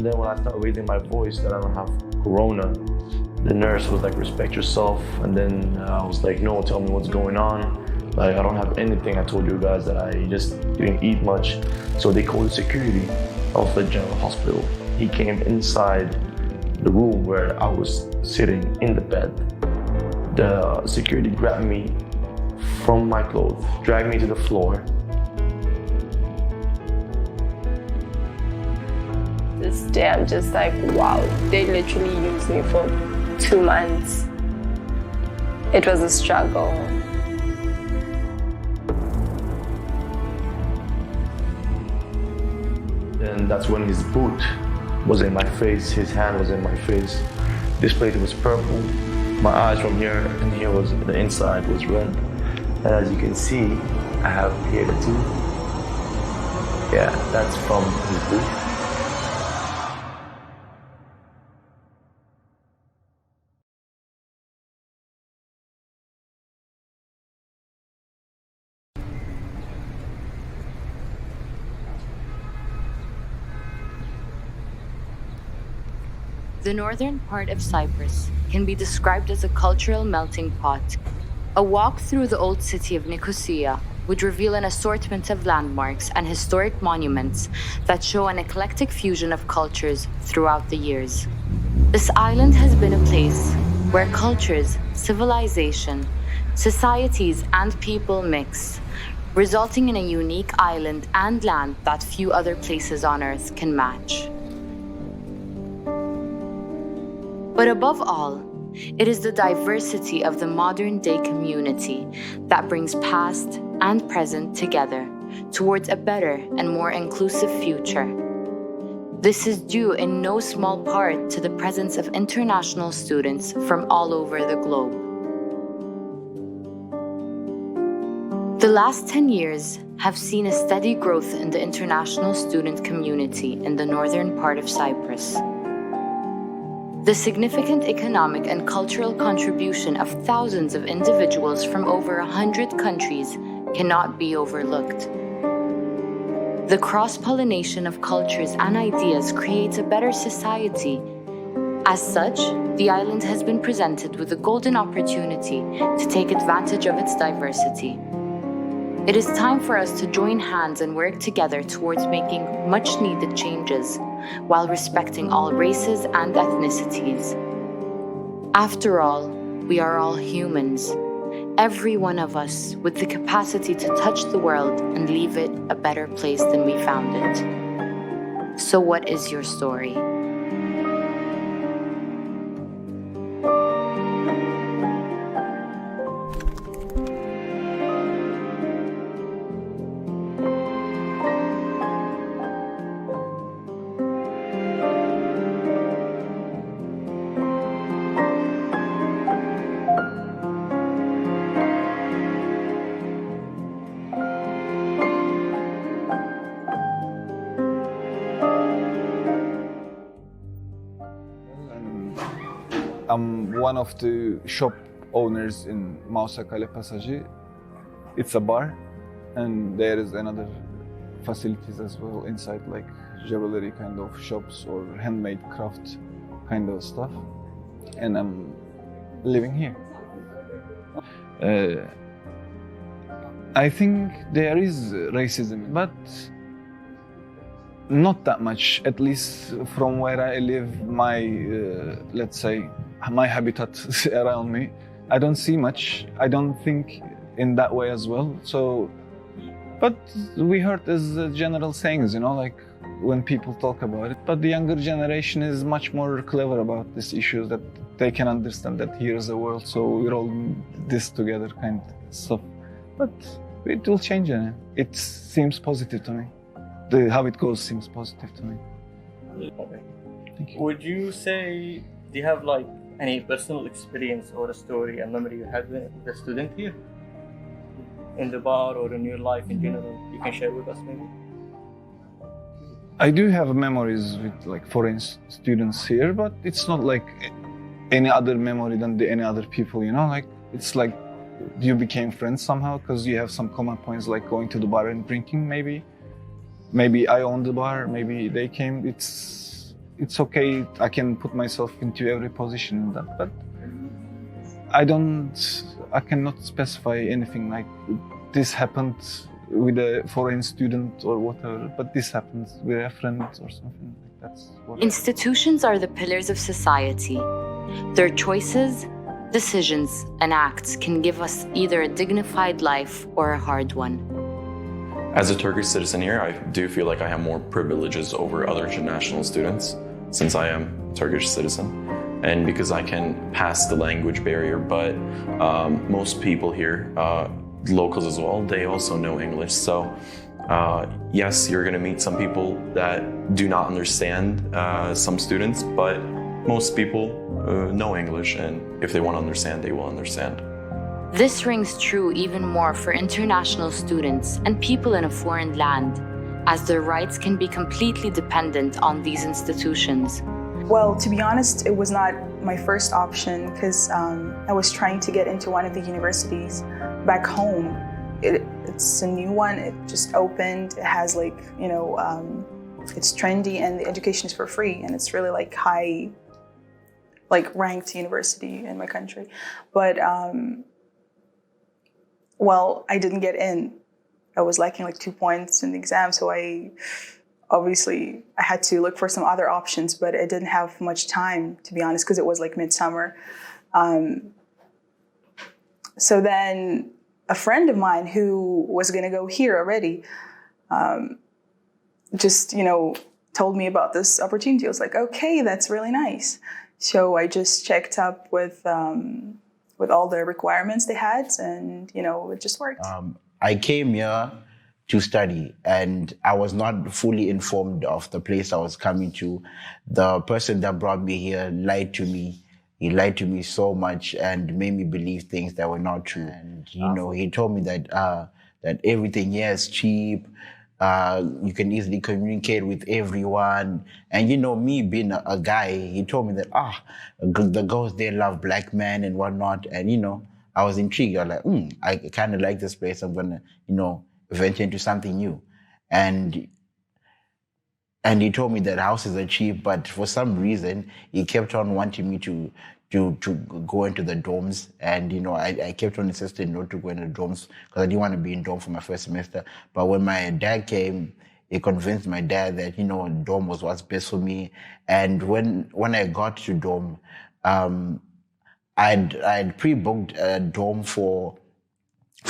Then when I started raising my voice that I don't have corona, the nurse was like, respect yourself. And then I was like, no, tell me what's going on. Like, I don't have anything. I told you guys that I just didn't eat much. So they called security of the general hospital. He came inside the room where I was sitting in the bed. The security grabbed me from my clothes, dragged me to the floor. This day I'm just like, wow, they literally used me for 2 months. It was a struggle. And that's when his boot was in my face, his hand was in my face. This place was purple. My eyes from here and here was, the inside was red. And as you can see, I have here the too. Yeah, that's from his boot. The northern part of Cyprus can be described as a cultural melting pot. A walk through the old city of Nicosia would reveal an assortment of landmarks and historic monuments that show an eclectic fusion of cultures throughout the years. This island has been a place where cultures, civilization, societies, and people mix, resulting in a unique island and land that few other places on Earth can match. But above all, it is the diversity of the modern-day community that brings past and present together towards a better and more inclusive future. This is due in no small part to the presence of international students from all over the globe. The last 10 years have seen a steady growth in the international student community in the northern part of Cyprus. The significant economic and cultural contribution of thousands of individuals from over 100 countries cannot be overlooked. The cross-pollination of cultures and ideas creates a better society. As such, the island has been presented with a golden opportunity to take advantage of its diversity. It is time for us to join hands and work together towards making much-needed changes while respecting all races and ethnicities. After all, we are all humans, every one of us with the capacity to touch the world and leave it a better place than we found it. So what is your story? I'm one of the shop owners in Mausakale Passage. It's a bar, and there is another facilities as well inside, like jewelry kind of shops or handmade craft kind of stuff. And I'm living here. I think there is racism, but not that much. At least from where I live, my let's say my habitat around me, I don't see much. I don't think in that way as well. So, but we heard as general sayings, you know, like when people talk about it. But the younger generation is much more clever about these issues, that they can understand that here's the world, so we're all this together kind of stuff. But it will change, and it seems positive to me. How it goes seems positive to me. Okay. Thank you. Would you say, do you have like any personal experience or a story, a memory you had with a student here? In the bar or in your life in general, you can share with us maybe? I do have memories with like foreign students here, but it's not like any other memory than any other people, you know? Like, it's like you became friends somehow because you have some common points, like going to the bar and drinking maybe. Maybe I own the bar, maybe they came. it's okay. I can put myself into every position in that, but I cannot specify anything like this happened with a foreign student or whatever, but this happens with a friend or something. That's what Institutions are the pillars of society. Their choices, decisions, and acts can give us either a dignified life or a hard one. As a Turkish citizen here, I do feel like I have more privileges over other international students since I am a Turkish citizen and because I can pass the language barrier, but most people here, locals as well, they also know English. So yes, you're going to meet some people that do not understand some students, but most people know English, and if they want to understand, they will understand. This rings true even more for international students and people in a foreign land, as their rights can be completely dependent on these institutions. Well, to be honest, it was not my first option because I was trying to get into one of the universities back home. It's a new one, it just opened, it has like, it's trendy and the education is for free and it's really like high, like ranked university in my country. But well, I didn't get in. I was lacking like 2 points in the exam, so I had to look for some other options, but I didn't have much time, to be honest, because it was like midsummer. So then a friend of mine who was going to go here already just, told me about this opportunity. I was like, okay, that's really nice. So I just checked up with all the requirements they had, and it just worked. I came here to study, and I was not fully informed of the place I was coming to. The person that brought me here lied to me. He lied to me so much and made me believe things that were not true. And he told me that that everything here is cheap. You can easily communicate with everyone. And me being a guy, he told me that the girls, they love black men and whatnot. And I was intrigued. I was like, I kind of like this place. I'm gonna venture into something new. And he told me that houses are cheap, but for some reason he kept on wanting me to go into the dorms. And I kept on insisting not to go into the dorms because I didn't want to be in dorm for my first semester. But when my dad came, he convinced my dad that dorm was what's best for me. And when I got to dorm, I'd pre-booked a dorm for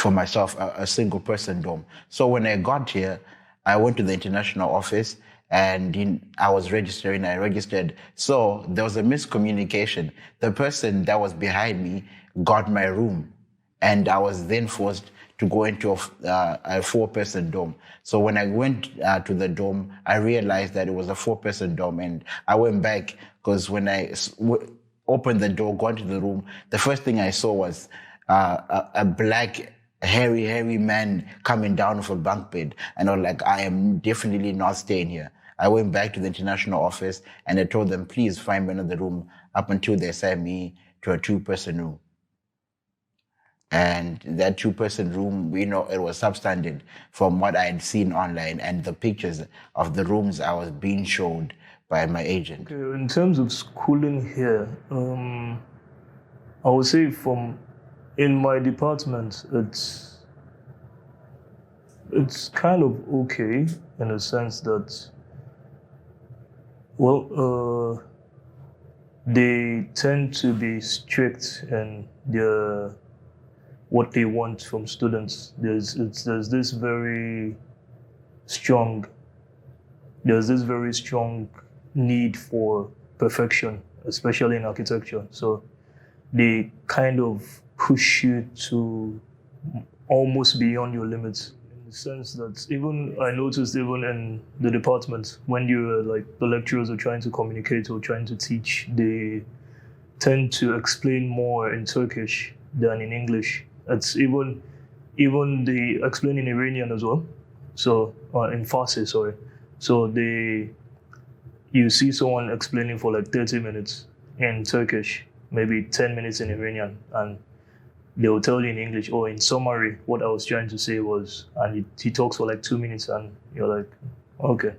myself, a single person dorm. So when I got here, I went to the international office and I was registering. I registered. So there was a miscommunication. The person that was behind me got my room, and I was then forced to go into a 4-person dorm. So when I went to the dorm, I realized that it was a 4-person dorm, and I went back because when I opened the door, got into the room, the first thing I saw was a black, hairy man coming down off a bunk bed. And I was like, I am definitely not staying here. I went back to the international office and I told them, please find me another room, up until they sent me to a 2-person room. And that 2-person room, it was substandard from what I had seen online and the pictures of the rooms I was being showed by my agent. Okay, in terms of schooling here, I would say in my department, it's kind of okay in the sense that, they tend to be strict in what they want from students. There's this very strong need for perfection, especially in architecture. So they kind of push you to almost beyond your limits. In the sense that I noticed even in the department, when the lecturers are trying to communicate or trying to teach, they tend to explain more in Turkish than in English. It's even they explain in Iranian as well. So in Farsi, sorry. So you see someone explaining for like 30 minutes in Turkish, maybe 10 minutes in Iranian, and they will tell you in English, or in summary, what I was trying to say was, and he talks for like 2 minutes, and you're like, okay,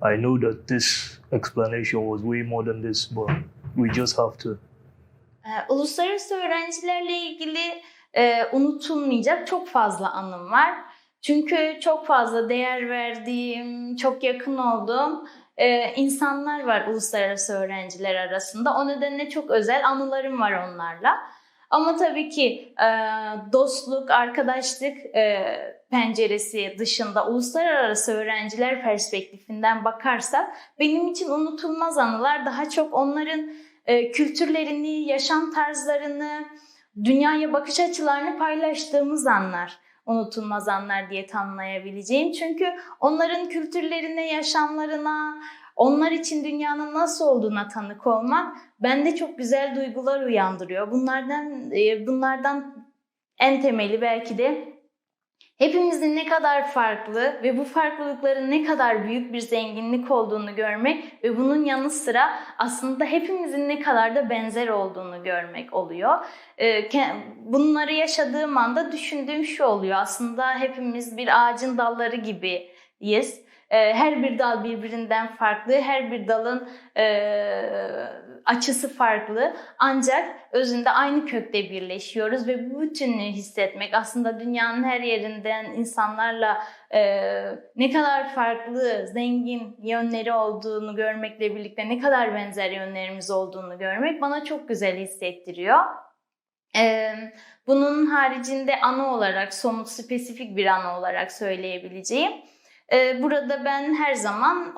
I know that this explanation was way more than this, but we just have to. Uluslararası öğrencilerle ilgili unutulmayacak çok fazla anım var. Çünkü çok fazla değer verdiğim, çok yakın olduğum insanlar var uluslararası öğrenciler arasında. O nedenle çok özel anılarım var onlarla. Ama tabii ki dostluk, arkadaşlık penceresi dışında uluslararası öğrenciler perspektifinden bakarsak benim için unutulmaz anılar daha çok onların kültürlerini, yaşam tarzlarını, dünyaya bakış açılarını paylaştığımız anlar. Unutulmaz anlar diye tanımlayabileceğim. Çünkü onların kültürlerine, yaşamlarına, onlar için dünyanın nasıl olduğuna tanık olmak bende çok güzel duygular uyandırıyor. Bunlardan en temeli belki de hepimizin ne kadar farklı ve bu farklılıkların ne kadar büyük bir zenginlik olduğunu görmek ve bunun yanı sıra aslında hepimizin ne kadar da benzer olduğunu görmek oluyor. Bunları yaşadığım anda düşündüğüm şu oluyor. Aslında hepimiz bir ağacın dalları gibiyiz. Her bir dal birbirinden farklı, her bir dalın açısı farklı. Ancak özünde aynı kökte birleşiyoruz ve bu bütünlüğü hissetmek aslında dünyanın her yerinden insanlarla ne kadar farklı, zengin yönleri olduğunu görmekle birlikte ne kadar benzer yönlerimiz olduğunu görmek bana çok güzel hissettiriyor. Bunun haricinde anı olarak, somut, spesifik bir anı olarak söyleyebileceğim. Burada ben her zaman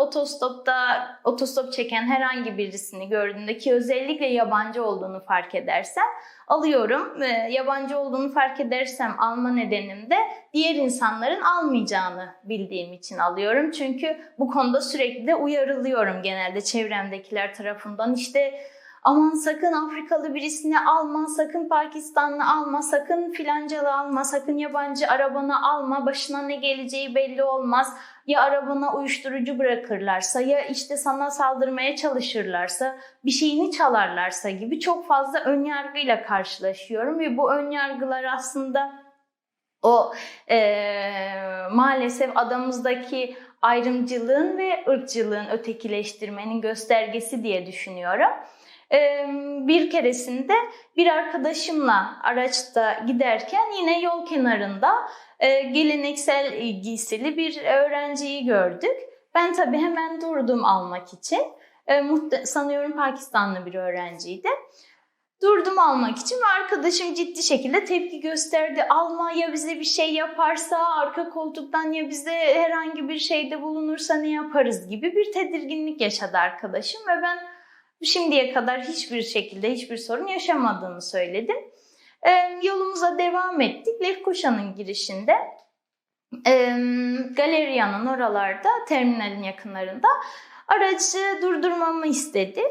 otostop çeken herhangi birisini gördüğümde ki özellikle yabancı olduğunu fark edersem alıyorum. Yabancı olduğunu fark edersem alma nedenim de diğer insanların almayacağını bildiğim için alıyorum. Çünkü bu konuda sürekli de uyarılıyorum genelde çevremdekiler tarafından. İşte aman sakın Afrikalı birisini alma, sakın Pakistanlı alma, sakın filancalı alma, sakın yabancı arabana alma, başına ne geleceği belli olmaz. Ya arabana uyuşturucu bırakırlarsa, ya işte sana saldırmaya çalışırlarsa, bir şeyini çalarlarsa gibi çok fazla önyargıyla karşılaşıyorum. Ve bu önyargılar aslında o maalesef adamızdaki ayrımcılığın ve ırkçılığın, ötekileştirmenin göstergesi diye düşünüyorum. Bir keresinde bir arkadaşımla araçta giderken yine yol kenarında geleneksel giysili bir öğrenciyi gördük. Ben tabii hemen durdum almak için. Sanıyorum Pakistanlı bir öğrenciydi. Durdum almak için ve arkadaşım ciddi şekilde tepki gösterdi. Alma, ya bize bir şey yaparsa, arka koltuktan ya bize herhangi bir şeyde bulunursa ne yaparız gibi bir tedirginlik yaşadı arkadaşım ve ben şimdiye kadar hiçbir şekilde hiçbir sorun yaşamadığını söyledim. Yolumuza devam ettik. Lefkoşa'nın girişinde galeriyanın oralarda, terminalin yakınlarında aracı durdurmamı istedi.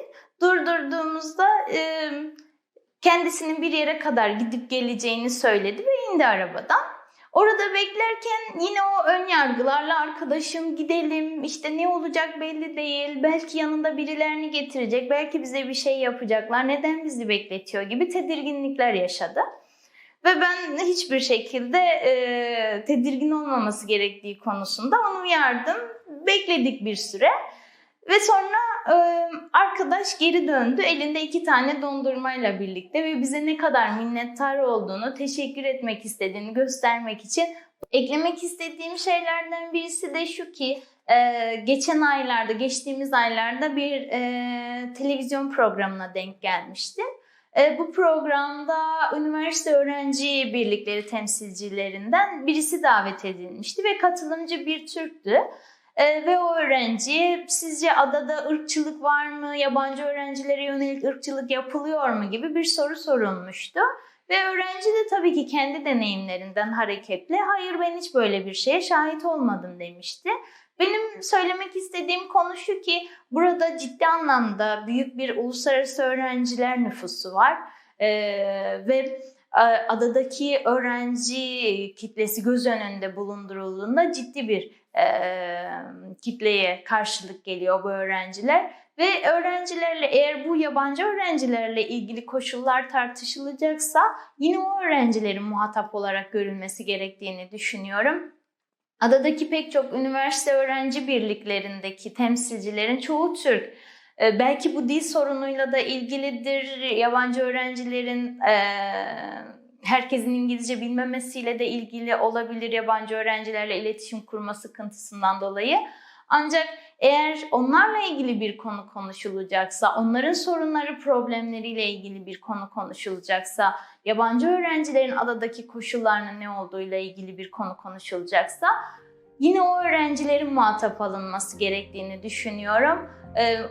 Durdurduğumuzda kendisinin bir yere kadar gidip geleceğini söyledi ve indi arabadan. Orada beklerken yine o ön yargılarla arkadaşım gidelim, işte ne olacak belli değil, belki yanında birilerini getirecek, belki bize bir şey yapacaklar, neden bizi bekletiyor gibi tedirginlikler yaşadı. Ve ben hiçbir şekilde tedirgin olmaması gerektiği konusunda onu uyardım. Bekledik bir süre ve sonra arkadaş geri döndü elinde 2 tane dondurmayla birlikte ve bize ne kadar minnettar olduğunu, teşekkür etmek istediğini göstermek için. Eklemek istediğim şeylerden birisi de şu ki geçtiğimiz aylarda bir televizyon programına denk gelmiştim. Bu programda üniversite öğrenci birlikleri temsilcilerinden birisi davet edilmişti ve katılımcı bir Türktü. Ve o öğrenciye sizce adada ırkçılık var mı, yabancı öğrencilere yönelik ırkçılık yapılıyor mu gibi bir soru sorulmuştu. Ve öğrenci de tabii ki kendi deneyimlerinden hareketle hayır ben hiç böyle bir şeye şahit olmadım demişti. Benim söylemek istediğim konu şu ki burada ciddi anlamda büyük bir uluslararası öğrenciler nüfusu var ve adadaki öğrenci kitlesi göz önünde bulundurulduğunda ciddi bir kitleye karşılık geliyor bu öğrenciler ve öğrencilerle eğer bu yabancı öğrencilerle ilgili koşullar tartışılacaksa yine o öğrencilerin muhatap olarak görülmesi gerektiğini düşünüyorum. Adadaki pek çok üniversite öğrenci birliklerindeki temsilcilerin çoğu Türk. Belki bu dil sorunuyla da ilgilidir. Yabancı öğrencilerin herkesin İngilizce bilmemesiyle de ilgili olabilir, yabancı öğrencilerle iletişim kurma sıkıntısından dolayı. Ancak eğer onlarla ilgili bir konu konuşulacaksa, onların sorunları, problemleriyle ilgili bir konu konuşulacaksa, yabancı öğrencilerin adadaki koşullarının ne olduğuyla ilgili bir konu konuşulacaksa, yine o öğrencilerin muhatap alınması gerektiğini düşünüyorum.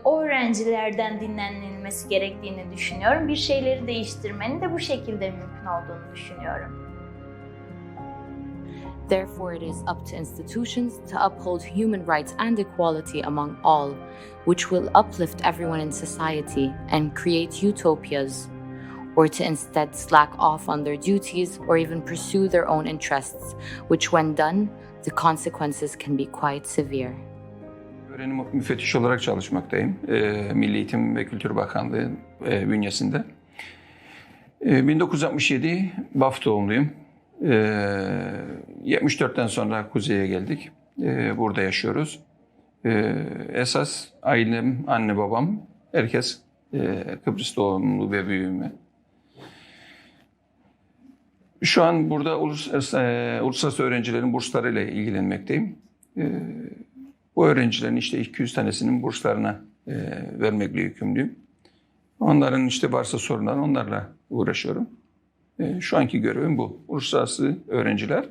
O öğrencilerden dinlenilmesi gerektiğini düşünüyorum. Bir şeyleri değiştirmenin de bu şekilde mümkün olduğunu düşünüyorum. Therefore, it is up to institutions to uphold human rights and equality among all, which will uplift everyone in society and create utopias, or to instead slack off on their duties or even pursue their own interests, which when done, the consequences can be quite severe. Öğrenim müfettiş olarak çalışmaktayım. Milli Eğitim ve Kültür Bakanlığı bünyesinde. 1967 Baf doğumluyum. 74'ten sonra kuzeye geldik. Burada yaşıyoruz. Esas ailem, anne babam, herkes Kıbrıs doğumlu ve büyüğüm. Şu an burada uluslararası öğrencilerin burslarıyla ilgilenmekteyim. Bu öğrencilerin işte 200 tanesinin burslarına vermekle yükümlüyüm. Onların işte varsa sorunlar, onlarla uğraşıyorum. Şu anki görevim bu. Uluslararası öğrenciler.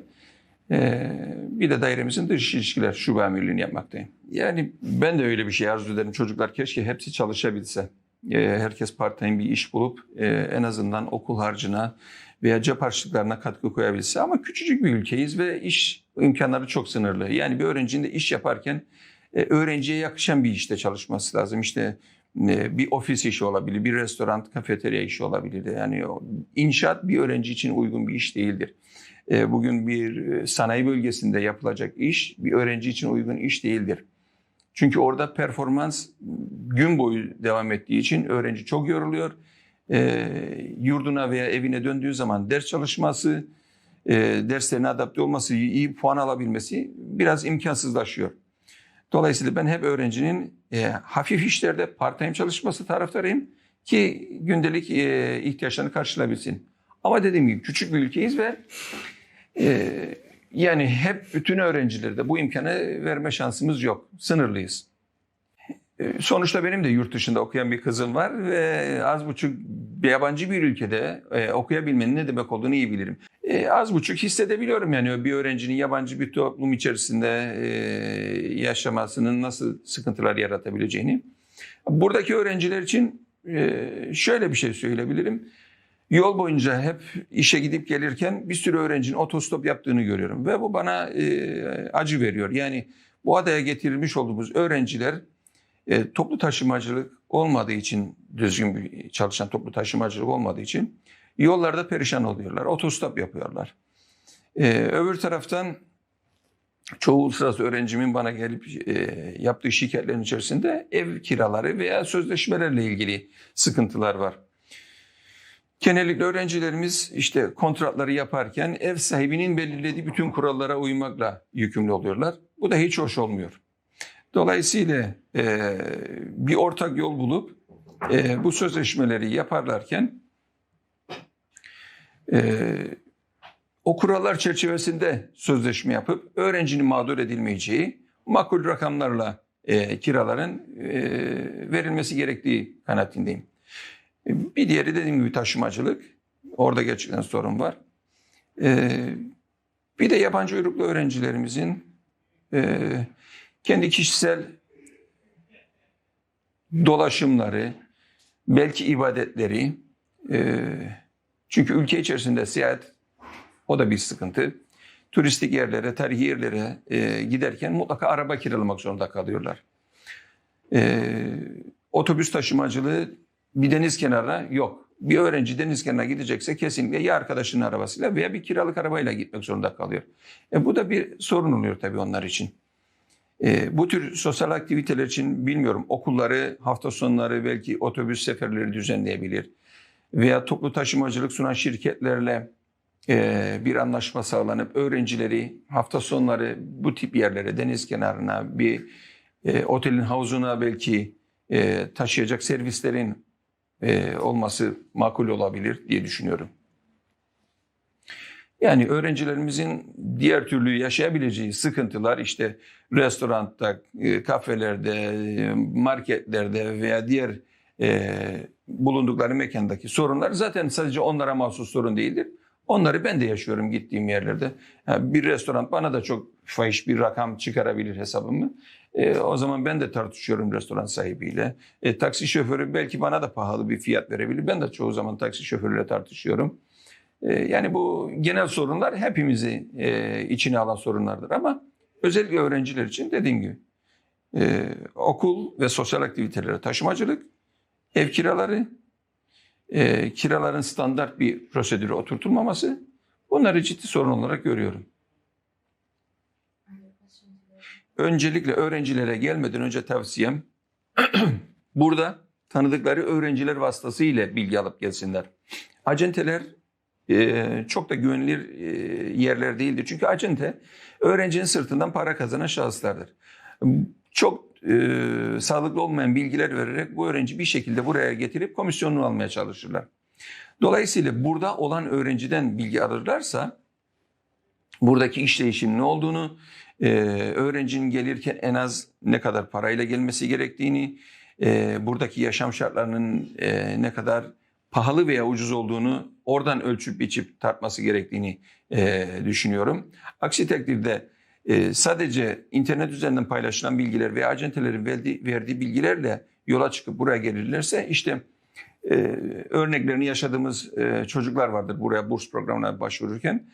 Bir de dairemizin dış ilişkiler şube amirliğini yapmaktayım. Yani ben de öyle bir şey arzu ederim. Çocuklar keşke hepsi çalışabilse. Herkes part-time bir iş bulup en azından okul harcına veya cep harçlıklarına katkı koyabilse. Ama küçücük bir ülkeyiz ve iş imkanları çok sınırlı. Yani bir öğrencinin de iş yaparken öğrenciye yakışan bir işte çalışması lazım. İşte bir ofis işi olabilir, bir restoran, kafeterya işi olabilir. Yani inşaat bir öğrenci için uygun bir iş değildir. Bugün bir sanayi bölgesinde yapılacak iş bir öğrenci için uygun iş değildir. Çünkü orada performans gün boyu devam ettiği için öğrenci çok yoruluyor. Yurduna veya evine döndüğü zaman ders çalışması, derslerine adapte olması, iyi puan alabilmesi biraz imkansızlaşıyor. Dolayısıyla ben hep öğrencinin hafif işlerde part-time çalışması taraftarıyım ki gündelik ihtiyaçlarını karşılayabilsin. Ama dediğim gibi küçük bir ülkeyiz ve yani hep bütün öğrencilere de bu imkanı verme şansımız yok. Sınırlıyız. Sonuçta benim de yurt dışında okuyan bir kızım var ve az buçuk yabancı bir ülkede okuyabilmenin ne demek olduğunu iyi bilirim. Az buçuk hissedebiliyorum yani bir öğrencinin yabancı bir toplum içerisinde yaşamasının nasıl sıkıntılar yaratabileceğini. Buradaki öğrenciler için şöyle bir şey söyleyebilirim. Yol boyunca hep işe gidip gelirken bir sürü öğrencinin otostop yaptığını görüyorum ve bu bana acı veriyor. Yani bu adaya getirilmiş olduğumuz öğrenciler toplu taşımacılık olmadığı için, düzgün bir çalışan toplu taşımacılık olmadığı için yollarda perişan oluyorlar. Otostop yapıyorlar. Öbür taraftan çoğu uluslararası öğrencimin bana gelip yaptığı şikayetlerin içerisinde ev kiraları veya sözleşmelerle ilgili sıkıntılar var. Genellikle öğrencilerimiz işte kontratları yaparken ev sahibinin belirlediği bütün kurallara uymakla yükümlü oluyorlar. Bu da hiç hoş olmuyor. Dolayısıyla bir ortak yol bulup bu sözleşmeleri yaparlarken o kurallar çerçevesinde sözleşme yapıp öğrencinin mağdur edilmeyeceği makul rakamlarla kiraların verilmesi gerektiği kanaatindeyim. Bir diğeri dediğim gibi taşımacılık. Orada gerçekten sorun var. Bir de yabancı uyruklu öğrencilerimizin kendi kişisel dolaşımları, belki ibadetleri, çünkü ülke içerisinde seyahat o da bir sıkıntı. Turistik yerlere, tarihi yerlere giderken mutlaka araba kiralamak zorunda kalıyorlar. Otobüs taşımacılığı bir deniz kenarına yok. Bir öğrenci deniz kenarına gidecekse kesinlikle ya arkadaşının arabasıyla veya bir kiralık arabayla gitmek zorunda kalıyor. Bu da bir sorun oluyor tabii onlar için. Bu tür sosyal aktiviteler için bilmiyorum okulları hafta sonları belki otobüs seferleri düzenleyebilir. Veya toplu taşımacılık sunan şirketlerle bir anlaşma sağlanıp öğrencileri hafta sonları bu tip yerlere, deniz kenarına, bir otelin havuzuna belki taşıyacak servislerin olması makul olabilir diye düşünüyorum. Yani öğrencilerimizin diğer türlü yaşayabileceği sıkıntılar işte restoranda, kafelerde, marketlerde veya diğer bulundukları mekandaki sorunlar zaten sadece onlara mahsus sorun değildir. Onları ben de yaşıyorum gittiğim yerlerde. Bir restoran bana da çok fahiş bir rakam çıkarabilir hesabımı. O zaman ben de tartışıyorum restoran sahibiyle. Taksi şoförü belki bana da pahalı bir fiyat verebilir. Ben de çoğu zaman taksi şoförüyle tartışıyorum. Yani bu genel sorunlar hepimizi içine alan sorunlardır. Ama özellikle öğrenciler için dediğim gibi okul ve sosyal aktivitelere taşımacılık, ev kiraları, kiraların standart bir prosedüre oturtulmaması, bunları ciddi sorun olarak görüyorum. Öncelikle öğrencilere gelmeden önce tavsiyem burada tanıdıkları öğrenciler vasıtasıyla bilgi alıp gelsinler. Acenteler çok da güvenilir yerler değildir. Çünkü acente öğrencinin sırtından para kazanan şahıslardır. Çok sağlıklı olmayan bilgiler vererek bu öğrenci bir şekilde buraya getirip komisyonunu almaya çalışırlar. Dolayısıyla burada olan öğrenciden bilgi alırlarsa buradaki işleyişin ne olduğunu, öğrencinin gelirken en az ne kadar parayla gelmesi gerektiğini, buradaki yaşam şartlarının ne kadar pahalı veya ucuz olduğunu oradan ölçüp biçip tartması gerektiğini düşünüyorum. Aksi takdirde sadece internet üzerinden paylaşılan bilgiler veya acentelerin verdiği bilgilerle yola çıkıp buraya gelirlerse işte örneklerini yaşadığımız çocuklar vardır buraya burs programına başvururken.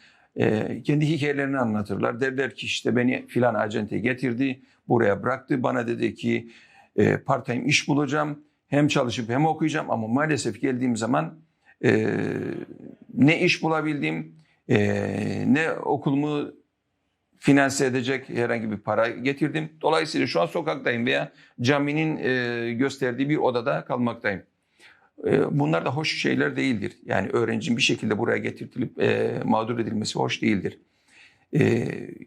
Kendi hikayelerini anlatırlar. Derler ki işte beni filan acente getirdi, buraya bıraktı. Bana dedi ki part-time iş bulacağım. Hem çalışıp hem okuyacağım ama maalesef geldiğim zaman ne iş bulabildim, ne okulumu finanse edecek herhangi bir para getirdim. Dolayısıyla şu an sokaktayım veya caminin gösterdiği bir odada kalmaktayım. Bunlar da hoş şeyler değildir. Yani öğrencinin bir şekilde buraya getirtilip mağdur edilmesi hoş değildir.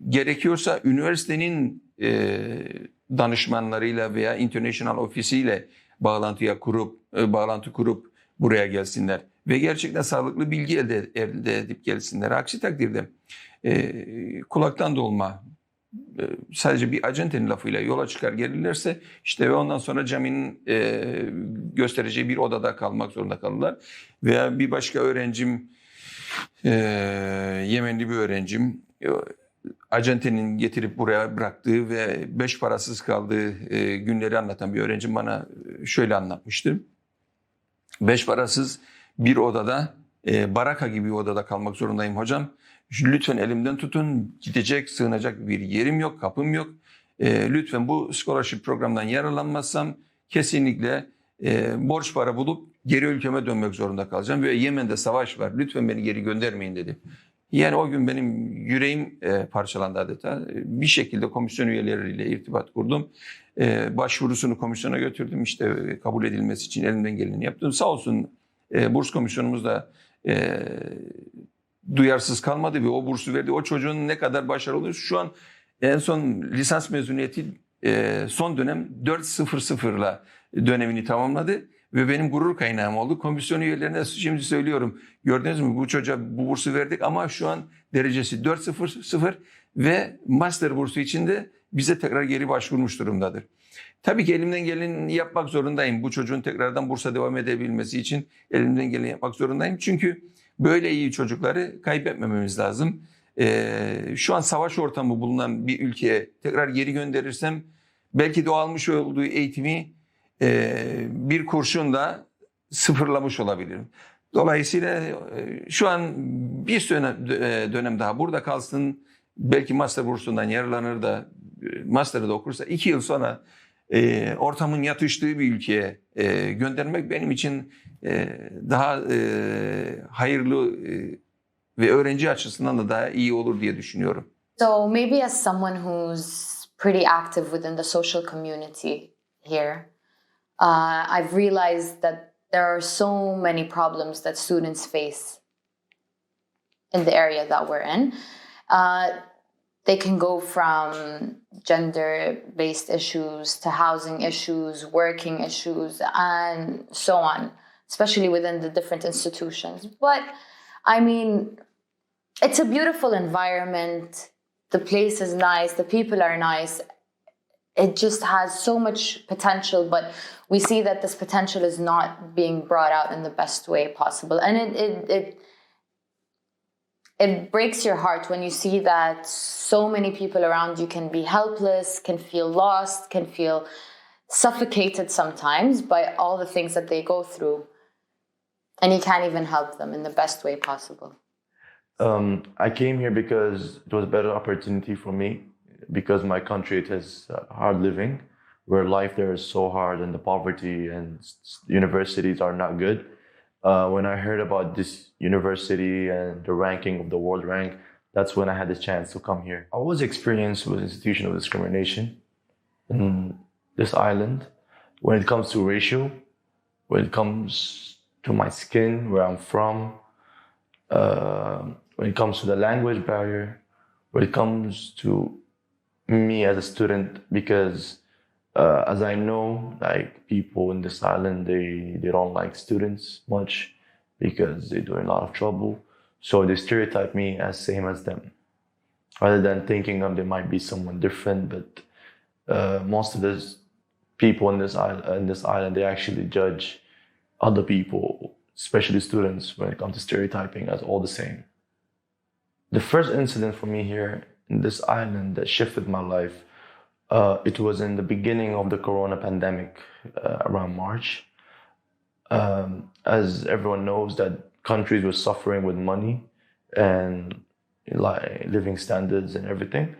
Gerekiyorsa üniversitenin danışmanlarıyla veya international ofisiyle bağlantı kurup buraya gelsinler ve gerçekten sağlıklı bilgi elde edip gelsinler. Aksi takdirde kulaktan dolma sadece bir acentenin lafıyla yola çıkar gelirlerse işte ve ondan sonra caminin göstereceği bir odada kalmak zorunda kalırlar. Veya bir başka öğrencim, Yemenli bir öğrencim, acentenin getirip buraya bıraktığı ve 5 parasız kaldığı günleri anlatan bir öğrencim bana şöyle anlatmıştı. 5 parasız bir odada, baraka gibi bir odada kalmak zorundayım hocam. Lütfen elimden tutun, gidecek, sığınacak bir yerim yok, kapım yok. Lütfen bu scholarship programdan yararlanmazsam kesinlikle borç para bulup geri ülkeme dönmek zorunda kalacağım. Ve Yemen'de savaş var, lütfen beni geri göndermeyin dedi. Yani o gün benim yüreğim parçalandı adeta. Bir şekilde komisyon üyeleriyle irtibat kurdum. Başvurusunu komisyona götürdüm. İşte kabul edilmesi için elimden geleni yaptım. Sağ olsun burs komisyonumuz da duyarsız kalmadı ve o bursu verdi. O çocuğun ne kadar başarılı oluyor. Şu an en son lisans mezuniyeti son dönem 4.00'la dönemini tamamladı. Ve benim gurur kaynağım oldu. Komisyon üyelerine şimdi söylüyorum. Gördünüz mü bu çocuğa bu bursu verdik ama şu an derecesi 4.00 ve master bursu için de bize tekrar geri başvurmuş durumdadır. Tabii ki elimden geleni yapmak zorundayım. Bu çocuğun tekrardan bursa devam edebilmesi için elimden geleni yapmak zorundayım. Çünkü böyle iyi çocukları kaybetmememiz lazım. Şu an savaş ortamı bulunan bir ülkeye tekrar geri gönderirsem belki de o almış olduğu eğitimi bir kurşunla sıfırlamış olabilirim. Dolayısıyla şu an bir dönem daha burada kalsın. Belki master bursundan yararlanır da master'ı da okursa 2 yıl sonra ortamın yatıştığı bir ülkeye göndermek benim için daha hayırlı ve öğrenci açısından da daha iyi olur diye düşünüyorum. So maybe as someone who's pretty active within the social community here, I've realized that there are so many problems that students face in the area that we're in. They can go from gender-based issues to housing issues, working issues, and so on, especially within the different institutions. But, I mean, it's a beautiful environment. The place is nice. The people are nice. It just has so much potential, but we see that this potential is not being brought out in the best way possible. And it breaks your heart when you see that so many people around you can be helpless, can feel lost, can feel suffocated sometimes by all the things that they go through. And you can't even help them in the best way possible. I came here because it was a better opportunity for me, because my country, it has hard living, where life there is so hard and the poverty and universities are not good. When I heard about this university and the ranking of the world rank, that's when I had the chance to come here. I was experienced with institutional discrimination in this island when it comes to racial, when it comes to my skin, where I'm from, when it comes to the language barrier, when it comes to me as a student, because as I know, like, people in this island, they don't like students much because they do a lot of trouble. So they stereotype me as same as them, rather than thinking of there might be someone different. But most of these people in this island, they actually judge other people, especially students, when it comes to stereotyping, as all the same. The first incident for me here in this island that shifted my life, it was in the beginning of the Corona pandemic, around March. As everyone knows, that countries were suffering with money and like living standards and everything.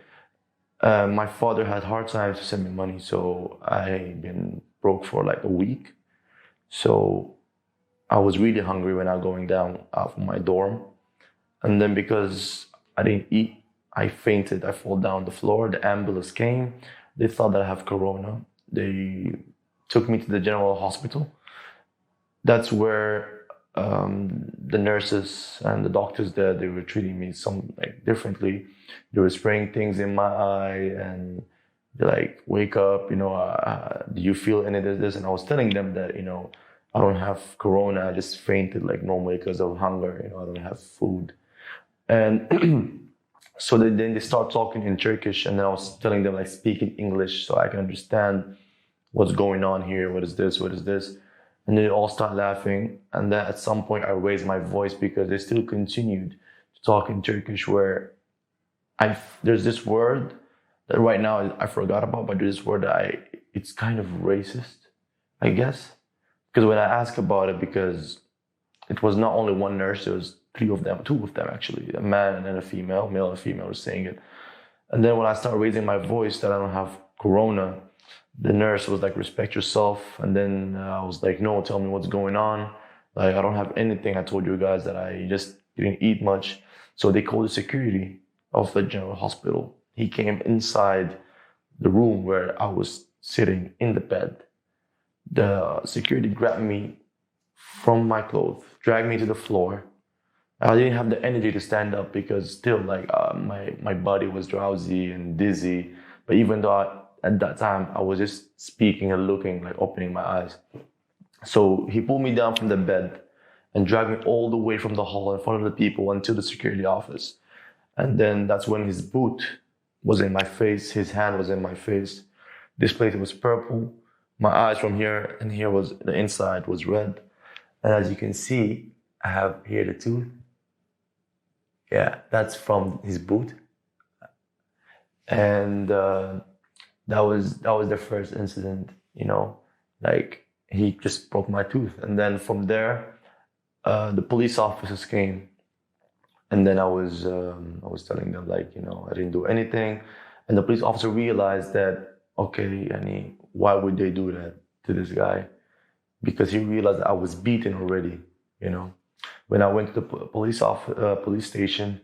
My father had hard times to send me money, so I been broke for like a week. So I was really hungry when I was going down out from my dorm. And then because I didn't eat, I fainted. I fall down the floor. The ambulance came. They thought that I have corona. They took me to the general hospital. That's where the nurses and the doctors there, they were treating me differently. They were spraying things in my eye and they're like, wake up, do you feel any of this? And I was telling them that, I don't have corona. I just fainted like normally because of hunger. I don't have food. And so then they start talking in Turkish, and then I was telling them, like, speak in English so I can understand what's going on here. What is this? What is this? And they all start laughing. And then at some point I raised my voice because they still continued to talk in Turkish, where there's this word that right now I forgot about, but there's this word that it's kind of racist, I guess. Because when I asked about it, because it was not only one nurse, it was two of them actually, a man and then a female, male and female was saying it. And then when I started raising my voice that I don't have corona, the nurse was like, respect yourself. And then I was like, no, tell me what's going on. Like, I don't have anything. I told you guys that I just didn't eat much. So they called the security of the general hospital. He came inside the room where I was sitting in the bed. The security grabbed me from my clothes, dragged me to the floor. I didn't have the energy to stand up because still, like, my body was drowsy and dizzy. But even though at that time I was just speaking and looking, like opening my eyes. So he pulled me down from the bed and dragged me all the way from the hall in front of the people until the security office. And then that's when his boot was in my face, his hand was in my face. This place was purple. My eyes from here and here was, the inside was red. And as you can see, I have here the tooth. Yeah, that's from his boot. And that was the first incident, like, he just broke my tooth. And then from there, the police officers came. And then I was telling them, like, I didn't do anything. And the police officer realized that, okay, why would they do that to this guy? Because he realized that I was beaten already, When I went to the police station,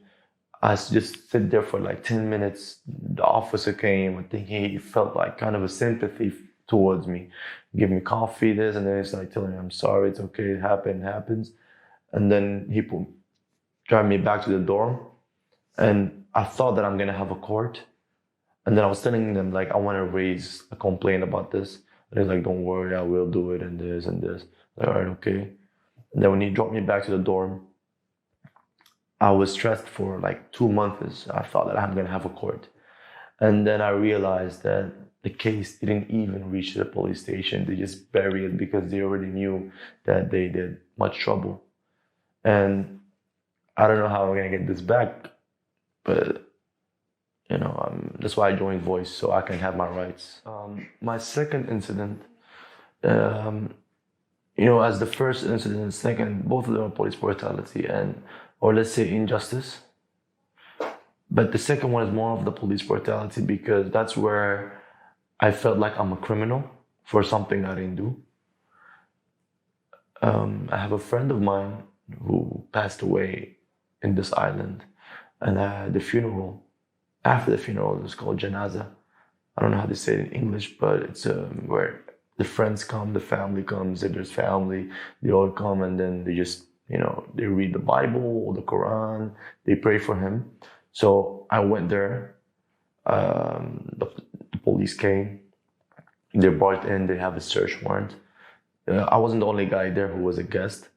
I just sit there for like 10 minutes. The officer came. I think he felt like kind of a sympathy towards me. Give me coffee, this, and then he's like telling me, I'm sorry, it's okay, it happens. And then he drive me back to the dorm. And I thought that I'm gonna have a court. And then I was telling them, like, I want to raise a complaint about this. And they're like, don't worry, I will do it, and this and this. Like, all right, okay. And then when he dropped me back to the dorm, I was stressed for like 2 months. I thought that I'm gonna have a court. And then I realized that the case didn't even reach the police station. They just buried it because they already knew that they did much trouble. And I don't know how I'm gonna get this back, but you know, that's why I joined VOIS, so I can have my rights. My second incident, you know, as the first incident and second, both of them are police brutality and, or let's say, injustice. But the second one is more of the police brutality because that's where I felt like I'm a criminal for something I didn't do. I have a friend of mine who passed away in this island, and the funeral, after the funeral, it was called janaza. I don't know how to say it in English, but it's where the friends come, the family comes, if there's family, they all come, and then they just, you know, they read the Bible or the Quran, they pray for him. So I went there, the police came, they brought in, they have a search warrant. I wasn't the only guy there who was a guest.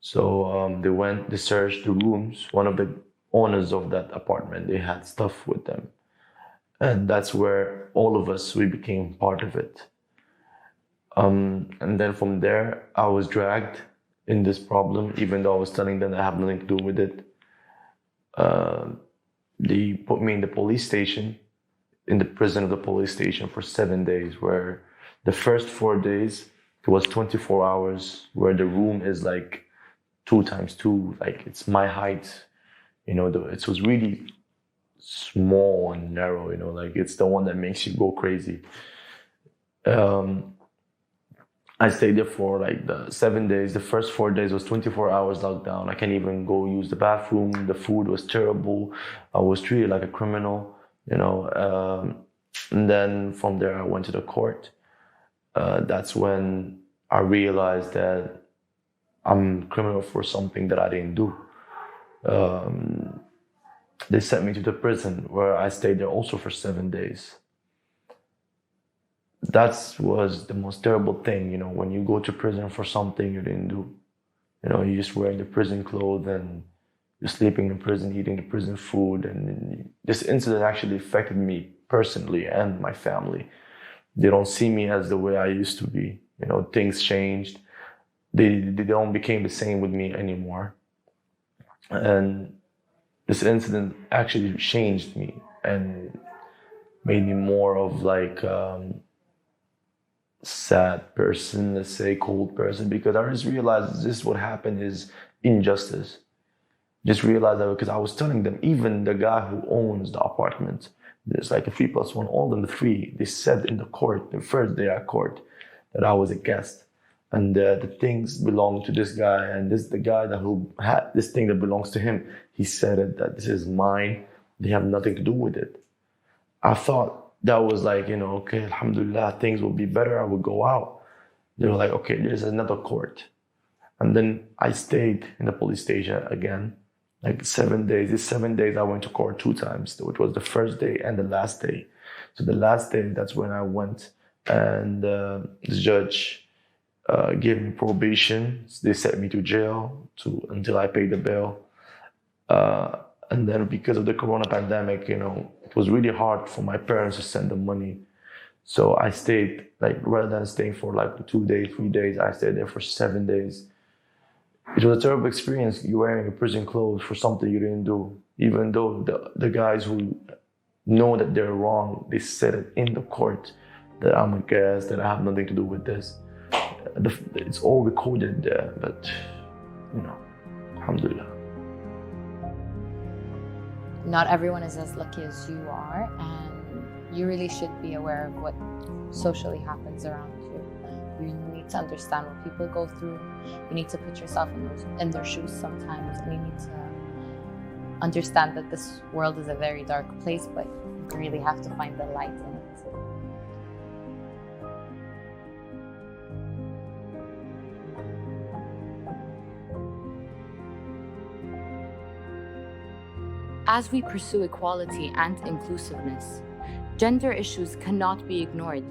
So they went, they searched the rooms. One of the owners of that apartment, they had stuff with them. And that's where all of us, we became part of it. And then from there, I was dragged in this problem, even though I was telling them I have nothing to do with it. They put me in the police station, in the prison of the police station for 7 days, where the first 4 days, it was 24 hours, where the room is like 2 times 2, like it's my height. You know, it was really small and narrow, you know, like it's the one that makes you go crazy. I stayed there for like the 7 days. The first 4 days was 24 hours lockdown. I can't even go use the bathroom. The food was terrible. I was treated like a criminal, you know. And then from there, I went to the court. That's when I realized that I'm a criminal for something that I didn't do. They sent me to the prison where I stayed there also for 7 days. That was the most terrible thing, you know, when you go to prison for something you didn't do. You know, you're just wearing the prison clothes and you're sleeping in prison, eating the prison food. And this incident actually affected me personally and my family. They don't see me as the way I used to be. You know, things changed. They don't become the same with me anymore. And this incident actually changed me and made me more of like sad person, let's say, cold person, because I just realized this what happened is injustice. Just realized that because I was telling them, even the guy who owns the apartment, there's like a 3+1, all of them the 3, they said in the court, the first day at court, that I was a guest. And the things belong to this guy, and this the guy that who had this thing that belongs to him. He said it, that this is mine. They have nothing to do with it. I thought that was like, you know, okay, alhamdulillah, things will be better. I would go out. They were like, okay, there's another court. And then I stayed in the police station again, like 7 days. These 7 days I went to court 2 times, which was the first day and the last day. So the last day, that's when I went, and the judge gave me probation. They sent me to jail until I paid the bail. And then because of the corona pandemic, you know, it was really hard for my parents to send them money. So I stayed, like, rather than staying for like 2 days, 3 days, I stayed there for 7 days. It was a terrible experience. You're wearing prison clothes for something you didn't do. Even though the guys who know that they're wrong, they said it in the court that I'm a guest, that I have nothing to do with this. It's all recorded there, but, you know, alhamdulillah. Not everyone is as lucky as you are, and you really should be aware of what socially happens around you. You need to understand what people go through. You need to put yourself in their shoes sometimes, and you need to understand that this world is a very dark place, but you really have to find the light in it. As we pursue equality and inclusiveness, gender issues cannot be ignored.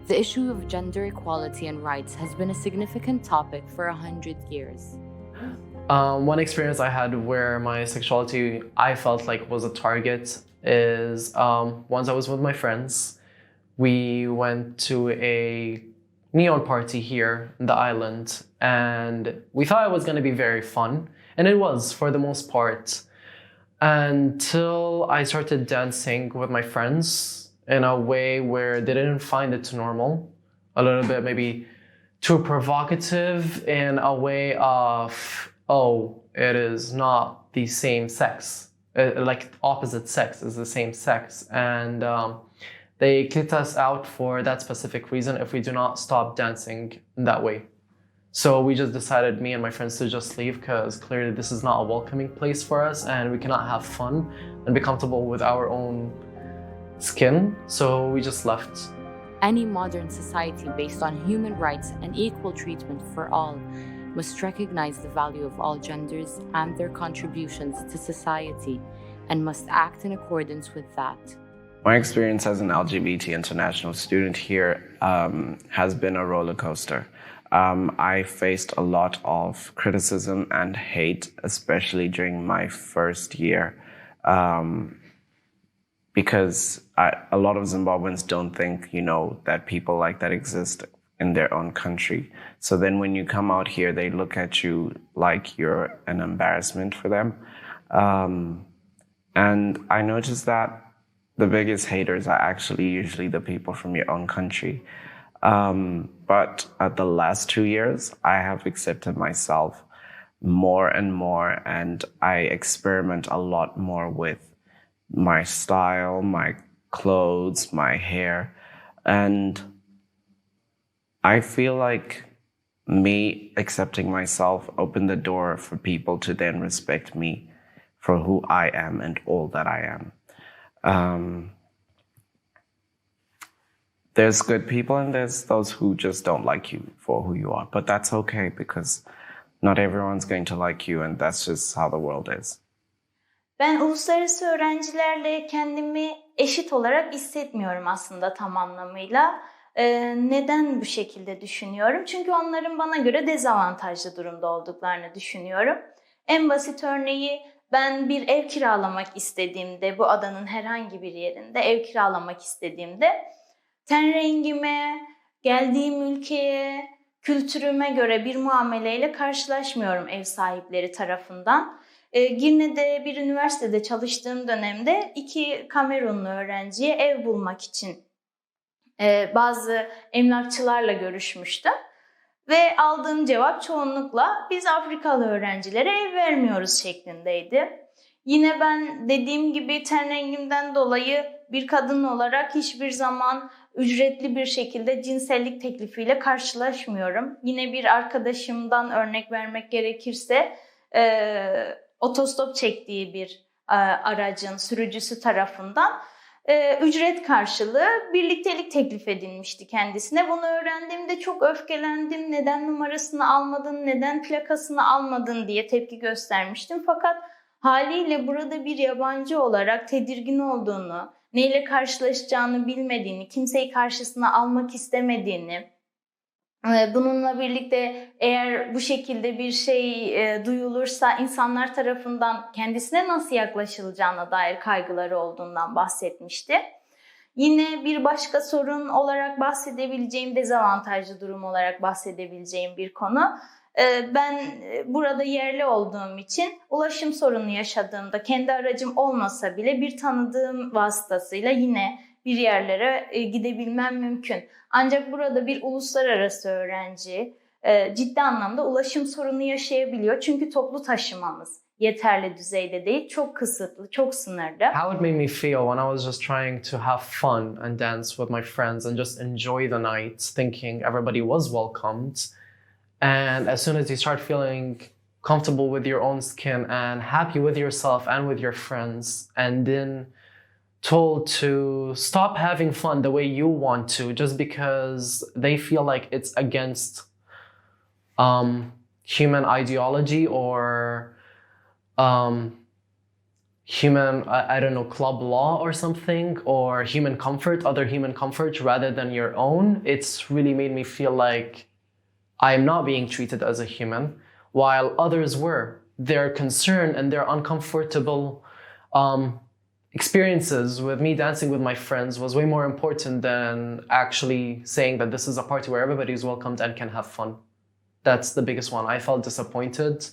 The issue of gender equality and rights has been a significant topic for 100 years. One experience I had where my sexuality I felt like was a target is once I was with my friends. We went to a neon party here in the island, and we thought it was going to be very fun, and it was for the most part, until I started dancing with my friends in a way where they didn't find it normal, a little bit maybe too provocative, in a way of, oh, it is not the same sex, like opposite sex is the same sex, and they kicked us out for that specific reason if we do not stop dancing in that way. So we just decided, me and my friends, to just leave, because clearly this is not a welcoming place for us and we cannot have fun and be comfortable with our own skin. So we just left. Any modern society based on human rights and equal treatment for all must recognize the value of all genders and their contributions to society, and must act in accordance with that. My experience as an LGBT international student here has been a roller coaster. I faced a lot of criticism and hate, especially during my first year, because a lot of Zimbabweans don't think, that people like that exist in their own country. So then when you come out here, they look at you like you're an embarrassment for them. And I noticed that the biggest haters are actually usually the people from your own country. But at the last 2 years, I have accepted myself more and more, and I experiment a lot more with my style, my clothes, my hair. And I feel like me accepting myself opened the door for people to then respect me for who I am and all that I am. There's good people and there's those who just don't like you for who you are. But that's okay, because not everyone's going to like you, and that's just how the world is. Ben uluslararası öğrencilerle kendimi eşit olarak hissetmiyorum aslında tam anlamıyla. Neden bu şekilde düşünüyorum? Çünkü onların bana göre dezavantajlı durumda olduklarını düşünüyorum. En basit örneği, ben bir ev kiralamak istediğimde, bu adanın herhangi bir yerinde ev kiralamak istediğimde, ten rengime, geldiğim ülkeye, kültürüme göre bir muameleyle karşılaşmıyorum ev sahipleri tarafından. Girne'de bir üniversitede çalıştığım dönemde 2 Kamerunlu öğrenciye ev bulmak için bazı emlakçılarla görüşmüştüm. Ve aldığım cevap çoğunlukla biz Afrikalı öğrencilere ev vermiyoruz şeklindeydi. Yine ben dediğim gibi ten rengimden dolayı bir kadın olarak hiçbir zaman ücretli bir şekilde cinsellik teklifiyle karşılaşmıyorum. Yine bir arkadaşımdan örnek vermek gerekirse otostop çektiği bir aracın sürücüsü tarafından ücret karşılığı birliktelik teklif edilmişti kendisine. Bunu öğrendiğimde çok öfkelendim. Neden numarasını almadın, neden plakasını almadın diye tepki göstermiştim. Fakat haliyle burada bir yabancı olarak tedirgin olduğunu, neyle karşılaşacağını bilmediğini, kimseyi karşısına almak istemediğini, bununla birlikte eğer bu şekilde bir şey duyulursa insanlar tarafından kendisine nasıl yaklaşılacağına dair kaygıları olduğundan bahsetmişti. Yine bir başka sorun olarak bahsedebileceğim, dezavantajlı durum olarak bahsedebileceğim bir konu. Ben burada yerli olduğum için ulaşım sorunu yaşadığımda kendi aracım olmasa bile bir tanıdığım vasıtasıyla yine bir yerlere gidebilmem mümkün. Ancak burada bir uluslararası öğrenci ciddi anlamda ulaşım sorunu yaşayabiliyor. Çünkü toplu taşımamız yeterli düzeyde değil, çok kısıtlı, çok sınırlı. How it made me feel when I was just trying to have fun and dance with my friends and just enjoy the night, thinking everybody was welcomed. And as soon as you start feeling comfortable with your own skin and happy with yourself and with your friends, and then told to stop having fun the way you want to just because they feel like it's against human ideology or human, I don't know, club law or something, or human comfort, other human comfort rather than your own, it's really made me feel like I'm not being treated as a human, while others were. Their concern and their uncomfortable experiences with me dancing with my friends was way more important than actually saying that this is a party where everybody is welcomed and can have fun. That's the biggest one. I felt disappointed.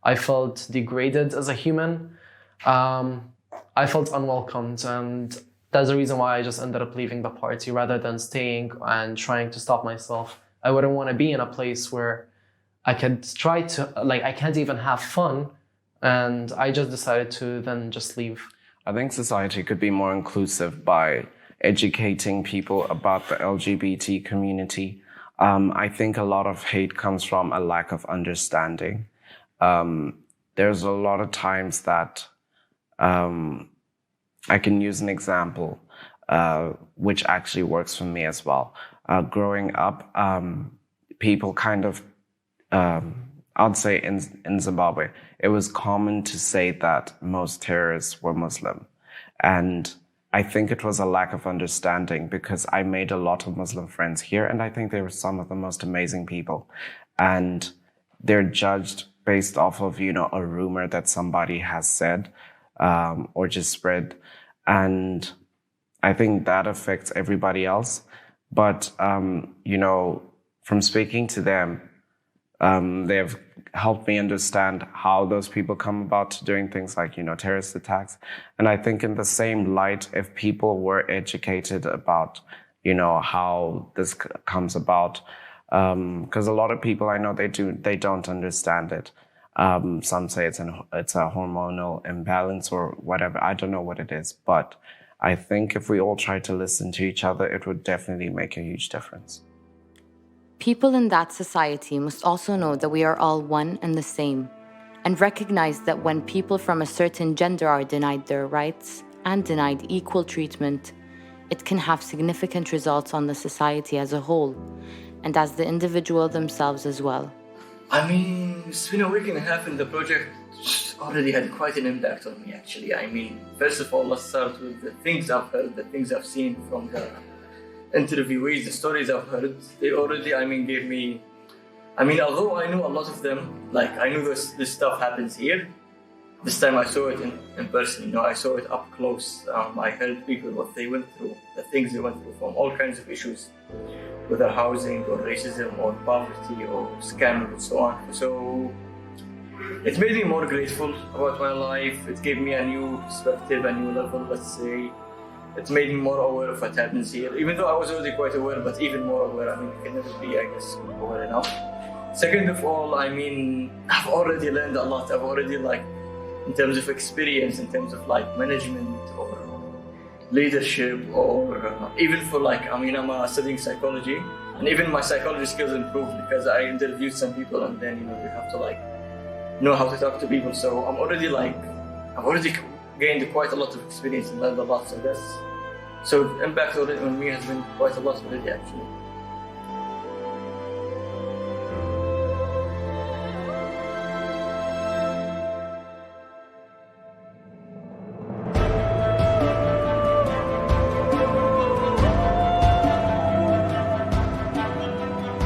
I felt degraded as a human. I felt unwelcomed, and that's the reason why I just ended up leaving the party rather than staying and trying to stop myself. I wouldn't want to be in a place where I could try to, like, I can't even have fun, and I just decided to then just leave. I think society could be more inclusive by educating people about the LGBT community. I think a lot of hate comes from a lack of understanding. There's a lot of times that I can use an example, which actually works for me as well. Growing up, people kind of, I'd say in Zimbabwe, it was common to say that most terrorists were Muslim. And I think it was a lack of understanding, because I made a lot of Muslim friends here, and I think they were some of the most amazing people. And they're judged based off of, you know, a rumor that somebody has said, or just spread. And I think that affects everybody else. But, you know, from speaking to them, they've helped me understand how those people come about doing things like, you know, terrorist attacks. And I think in the same light, if people were educated about, you know, how this comes about, because a lot of people I know, they don't understand it. Some say it's a hormonal imbalance or whatever. I don't know what it is, but I think if we all try to listen to each other, it would definitely make a huge difference. People in that society must also know that we are all one and the same, and recognize that when people from a certain gender are denied their rights and denied equal treatment, it can have significant results on the society as a whole, and as the individual themselves as well. I mean, it's been a week and a half, and the project already had quite an impact on me, actually. I mean, first of all, let's start with the things I've heard, the things I've seen from the interviewees, the stories I've heard. They already, gave me, although I knew a lot of them, like, I knew this stuff happens here. This time I saw it in person, you know, I saw it up close. I heard people, what they went through, the things they went through, from all kinds of issues, whether housing or racism or poverty or scam and so on. So it made me more grateful about my life. It gave me a new perspective, a new level, let's say. It made me more aware of what happens here, even though I was already quite aware, but even more aware. You can never be, I guess, aware enough. Second of all, I've already learned a lot. I've already, in terms of experience, in terms of management or leadership, or even for I'm studying psychology, and even my psychology skills improved because I interviewed some people, and then you have to know how to talk to people. So I've already gained quite a lot of experience and learned a lot. So the impact already on me has been quite a lot already, actually.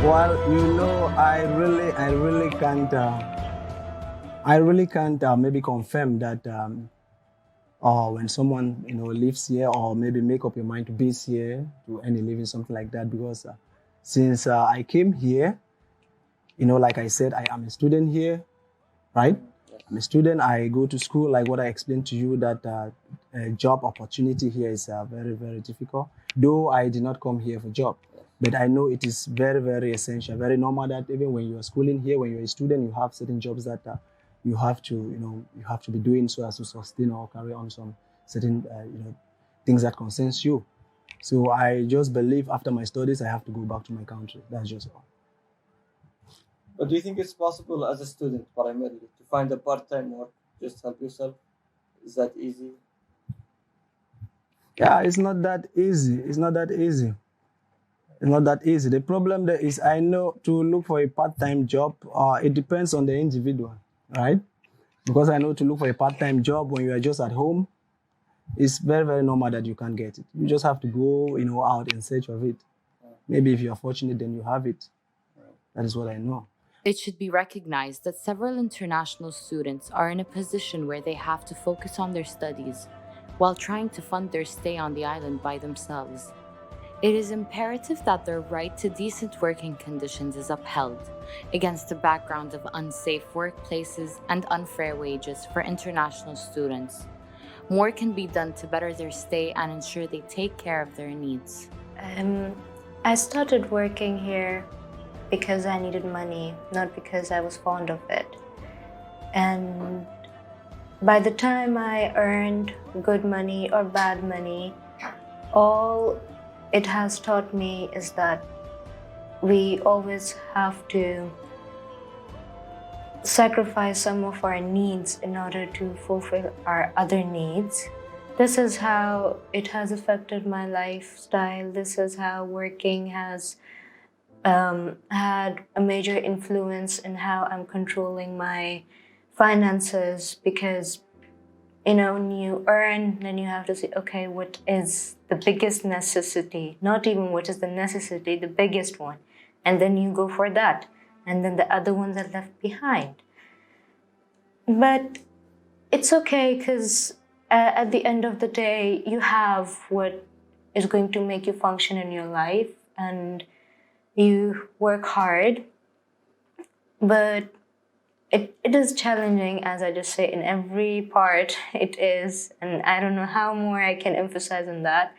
Well, I really can't maybe confirm that when someone lives here, or maybe make up your mind to base here to earn a living, something like that, because since I came here, like I said, I am a student here, right? I'm a student. I go to school, like what I explained to you, that job opportunity here is very, very difficult. Though I did not come here for job. But I know it is very, very essential, very normal that even when you are schooling here, when you're a student, you have certain jobs that you have to be doing so as to sustain or carry on some certain, things that concerns you. So I just believe after my studies, I have to go back to my country. That's just all. But do you think it's possible as a student, primarily, to find a part-time work, just help yourself? Is that easy? Yeah, it's not that easy. It's not that easy. The problem there is, I know to look for a part-time job, it depends on the individual, right? Because I know to look for a part-time job when you are just at home, it's very, very normal that you can't get it. You just have to go, out in search of it. Maybe if you are fortunate, then you have it. That is what I know. It should be recognized that several international students are in a position where they have to focus on their studies while trying to fund their stay on the island by themselves. It is imperative that their right to decent working conditions is upheld against the background of unsafe workplaces and unfair wages for international students. More can be done to better their stay and ensure they take care of their needs. I started working here because I needed money, not because I was fond of it. And by the time I earned good money or bad money, all it has taught me is that we always have to sacrifice some of our needs in order to fulfill our other needs. This is how it has affected my lifestyle. This is how working has had a major influence in how I'm controlling my finances, because when you earn, then you have to say, okay, what is the biggest necessity? Not even what is the necessity, the biggest one. And then you go for that. And then the other ones are left behind. But it's okay, because at the end of the day, you have what is going to make you function in your life, and you work hard. But it is challenging, as I just say, in every part it is, and I don't know how more I can emphasize on that.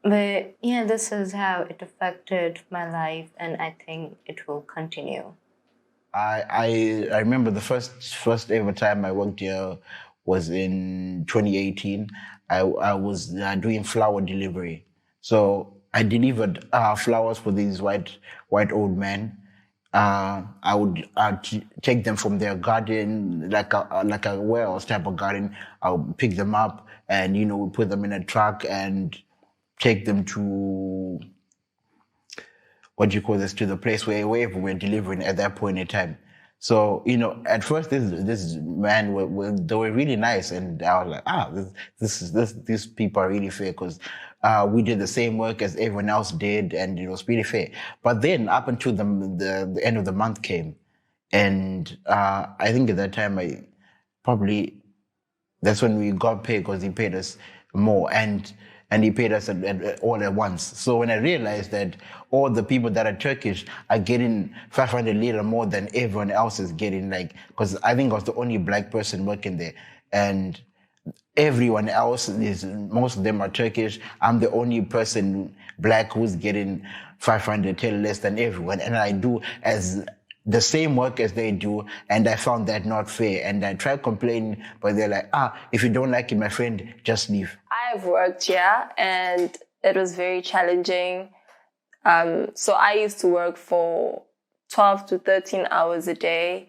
But yeah, this is how it affected my life, and I think it will continue. I remember the first ever time I worked here was in 2018. I was doing flower delivery, so I delivered flowers for these white old men. I would take them from their garden, like a warehouse type of garden. I would pick them up and we put them in a truck and take them to to the place wherever we're delivering at that point in time. So at first this man they were really nice, and I was like, these people are really fair, because we did the same work as everyone else did, and it was pretty fair. But then up until the end of the month came, and I think at that time that's when we got paid, because he paid us more, and he paid us all at once. So when I realized that all the people that are Turkish are getting 500 lira more than everyone else is getting, because I think I was the only black person working there, and everyone else most of them are Turkish. I'm the only person black who's getting 500 less than everyone, and I do as the same work as they do, and I found that not fair. And I tried complaining, but they're like, if you don't like it, my friend, just leave. I've worked here, and it was very challenging. So I used to work for 12 to 13 hours a day,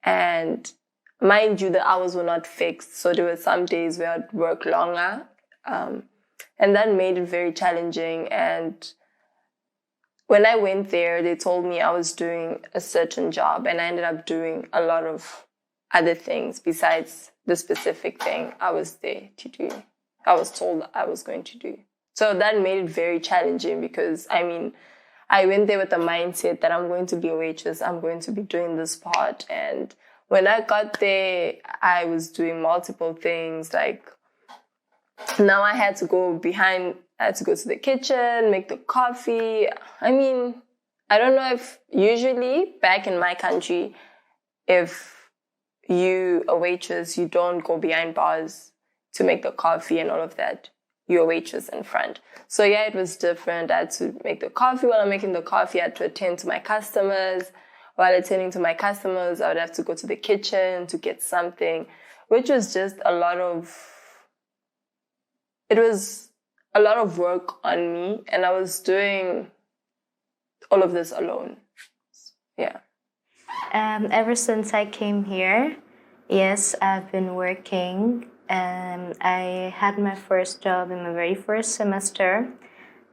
and mind you, the hours were not fixed. So there were some days where I'd work longer, and that made it very challenging. And when I went there, they told me I was doing a certain job, and I ended up doing a lot of other things besides the specific thing I was there to do. I was told I was going to do. So that made it very challenging, because I went there with the mindset that I'm going to be a waitress, I'm going to be doing this part. And when I got there, I was doing multiple things. Like, now I had to go to the kitchen, make the coffee. I don't know if usually back in my country, if you a waitress, you don't go behind bars to make the coffee and all of that. You're a waitress in front. So yeah, it was different. I had to make the coffee. While I'm making the coffee, I had to attend to my customers. While attending to my customers, I would have to go to the kitchen to get something, which was just a lot of work on me, and I was doing all of this alone. Yeah. Ever since I came here, yes, I've been working. I had my first job in my very first semester,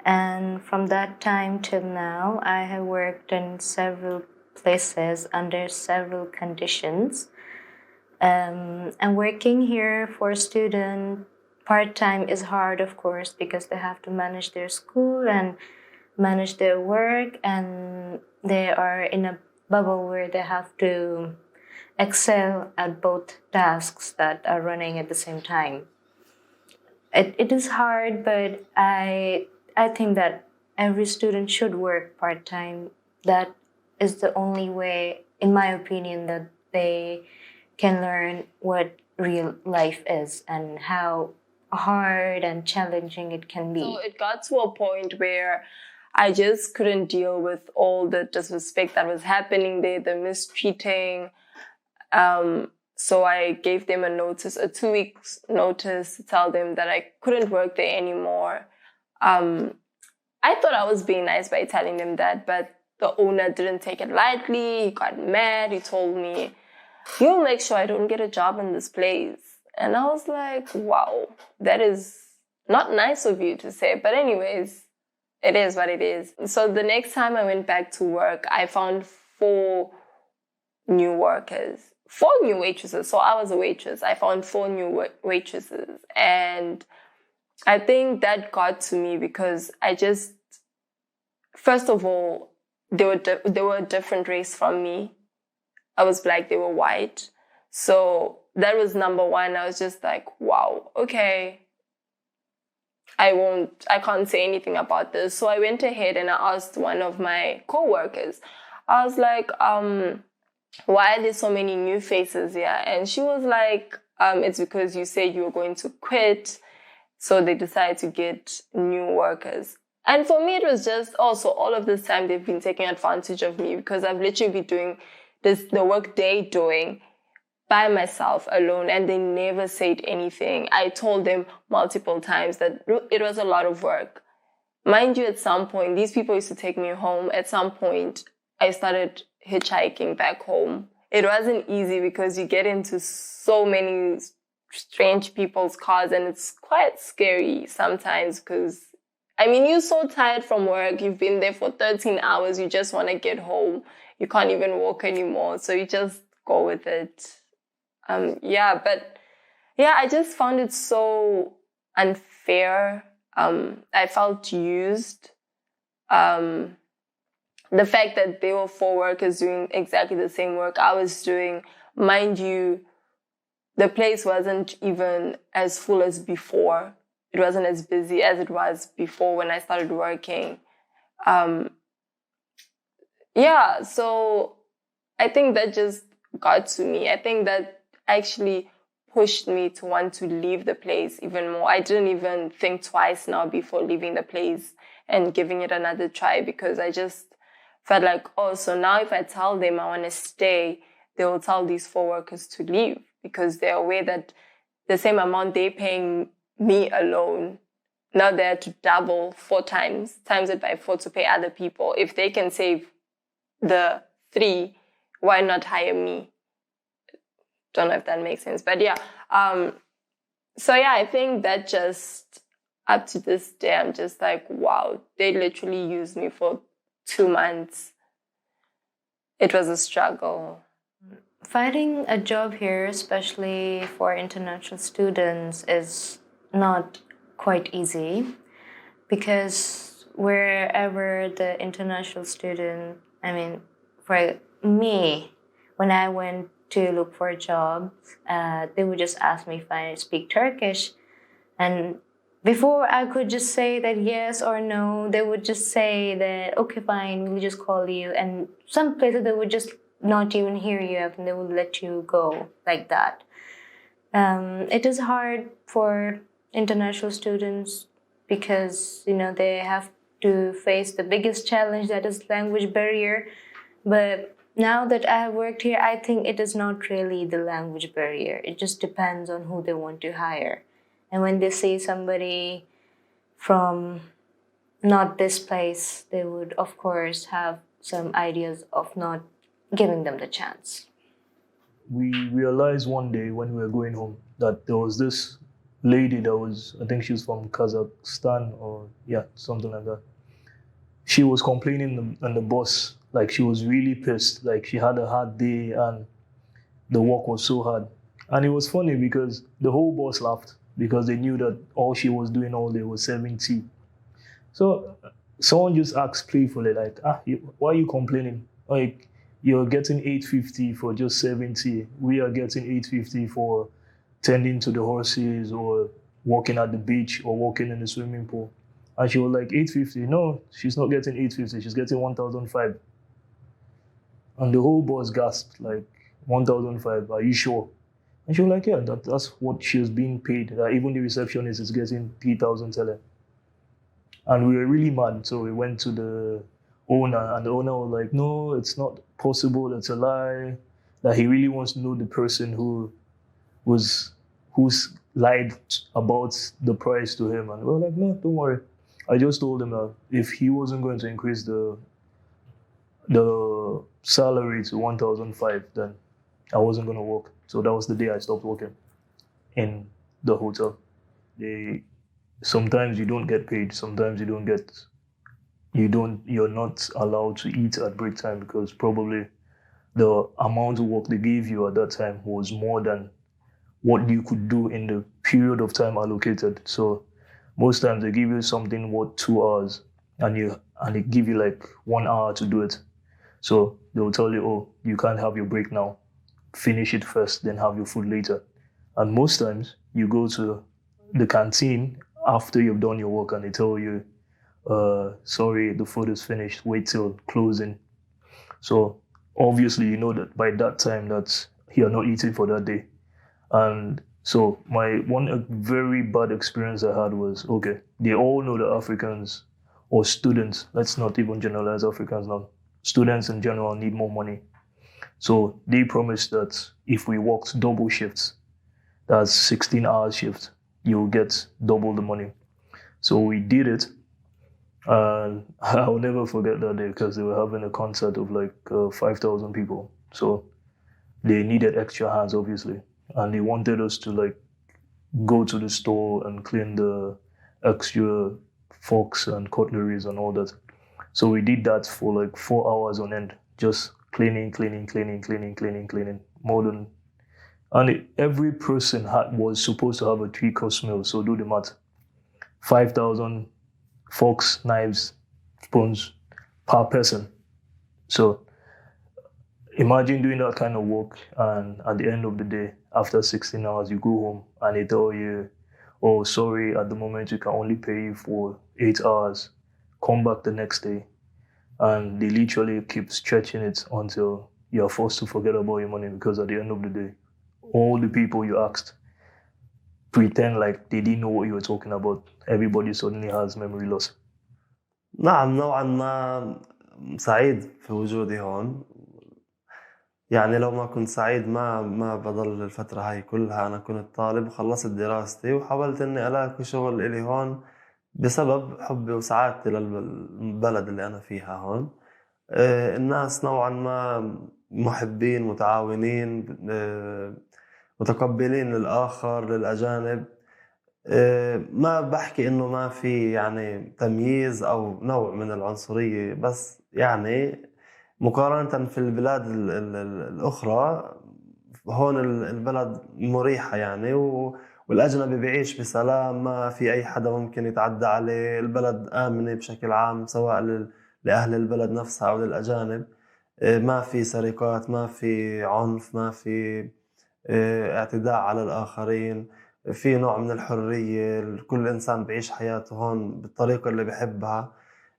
and from that time till now, I have worked in several places under several conditions. And working here for a student part-time is hard, of course, because they have to manage their school and manage their work, and they are in a bubble where they have to excel at both tasks that are running at the same time. It is hard, but I think that every student should work part-time. That is the only way, in my opinion, that they can learn what real life is and how hard and challenging it can be. So it got to a point where I just couldn't deal with all the disrespect that was happening there, the mistreating. So I gave them a 2 weeks notice to tell them that I couldn't work there anymore. I thought I was being nice by telling them that, but the owner didn't take it lightly. He got mad. He told me, "You'll make sure I don't get a job in this place." And I was like, wow, that is not nice of you to say. But anyways, it is what it is. So the next time I went back to work, I found 4 new workers, 4 new waitresses. So I was a waitress. I found 4 new waitresses. And I think that got to me because first of all, they were a different race from me. I was black, they were white. So that was number one. I was just like, wow, okay. I can't say anything about this. So I went ahead and I asked one of my co-workers. I was like, why are there so many new faces here? And she was like, it's because you said you were going to quit. So they decided to get new workers. And for me, it was just also all of this time they've been taking advantage of me because I've literally been doing the work they're doing by myself alone, and they never said anything. I told them multiple times that it was a lot of work. Mind you, at some point, these people used to take me home. At some point, I started hitchhiking back home. It wasn't easy because you get into so many strange people's cars, and it's quite scary sometimes because, I mean, you're so tired from work. You've been there for 13 hours. You just want to get home. You can't even walk anymore. So you just go with it. I just found it so unfair. I felt used. The fact that they were 4 workers doing exactly the same work I was doing, mind you, the place wasn't even as full as before. It wasn't as busy as it was before when I started working. So I think that just got to me. I think that actually pushed me to want to leave the place even more. I didn't even think twice now before leaving the place and giving it another try because I just felt like, so now if I tell them I want to stay, they will tell these 4 workers to leave because they're aware that the same amount they're paying me alone, now they have to double 4 times it by 4 to pay other people. If they can save the 3, why not hire me? Don't know if that makes sense, but I think that just up to this day, I'm just like, wow, they literally used me for 2 months. It was a struggle. Finding a job here, especially for international students, is not quite easy because wherever the international student, for me, when I went to look for a job, they would just ask me if I speak Turkish. And before I could just say that yes or no, they would just say that, okay, fine, we'll just call you. And some places they would just not even hear you and they would let you go like that. It is hard for international students because, they have to face the biggest challenge, that is language barrier. But now that I have worked here, I think it is not really the language barrier. It just depends on who they want to hire. And when they see somebody from not this place, they would, of course, have some ideas of not giving them the chance. We realized one day when we were going home that there was this lady that was, I think she was from Kazakhstan or something like that. She was complaining on the bus Like she was really pissed. Like she had a hard day and the work was so hard. And it was funny because the whole boss laughed because they knew that all she was doing all day was serving tea. So someone just asked playfully, like, why are you complaining? Like, you're getting $8.50 for just serving tea. We are getting $8.50 for tending to the horses or walking at the beach or walking in the swimming pool. And she was like, $8.50? No, she's not getting $8.50. She's getting $1,500. And the whole boss gasped, like, $1,500, are you sure? And she was like, yeah, that's what she was being paid. Even the receptionist is getting 3,000 tele. And we were really mad. So we went to the owner, and the owner was like, no, it's not possible, it's a lie. That he really wants to know the person who's lied about the price to him. And we were like, no, don't worry. I just told him that if he wasn't going to increase the salary to $1,500, then I wasn't going to work. So that was the day I stopped working in the hotel. Sometimes you don't get paid. Sometimes you're not allowed to eat at break time because probably the amount of work they gave you at that time was more than what you could do in the period of time allocated. So most times they give you something worth 2 hours and they give you like 1 hour to do it. So they will tell you, oh, you can't have your break now. Finish it first, then have your food later. And most times you go to the canteen after you've done your work and they tell you, sorry, the food is finished, wait till closing. So obviously you know that by that time that you're not eating for that day. And so one very bad experience I had was, okay, they all know that Africans or students, let's not even generalize Africans now, students in general need more money. So they promised that if we worked double shifts, that's 16-hour shift, you'll get double the money. So we did it, and I'll never forget that day because they were having a concert of like 5,000 people. So they needed extra hands, obviously, and they wanted us to like go to the store and clean the extra forks and cutleries and all that. So we did that for like 4 hours on end, just cleaning, more than, and every person was supposed to have a 3-course meal. So do the math: 5,000 forks, knives, spoons per person. So imagine doing that kind of work, and at the end of the day, after 16 hours, you go home and they tell you, oh, sorry, at the moment you can only pay you for 8 hours. Come back the next day. And they literally keep stretching it until you're forced to forget about your money, because at the end of the day, all the people you asked pretend like they didn't know what you were talking about. Everybody suddenly has memory loss. نعم، نوعا ما سعيد في وجودي هون. يعني لو ما كنت سعيد ما بضل الفترة هاي كلها. أنا كنت طالب وخلصت دراستي وحاولت إني ألاقي شغل إلي هون بسبب حبي وسعادتي للبلد اللي أنا فيها هون. الناس نوعا ما محبين، متعاونين، متقبلين للآخر، للأجانب. ما بحكي إنه ما في يعني تمييز أو نوع من العنصرية، بس يعني مقارنة في البلاد الأخرى هون البلد مريحة يعني، والأجنبي بيعيش بسلام، ما في أي حدا ممكن يتعدى عليه. البلد آمنة بشكل عام سواء لأهل البلد نفسها أو للأجانب. ما في سرقات، ما في عنف، ما في اعتداء على الآخرين. في نوع من الحرية، كل إنسان بيعيش حياته هون بالطريقة اللي بيحبها.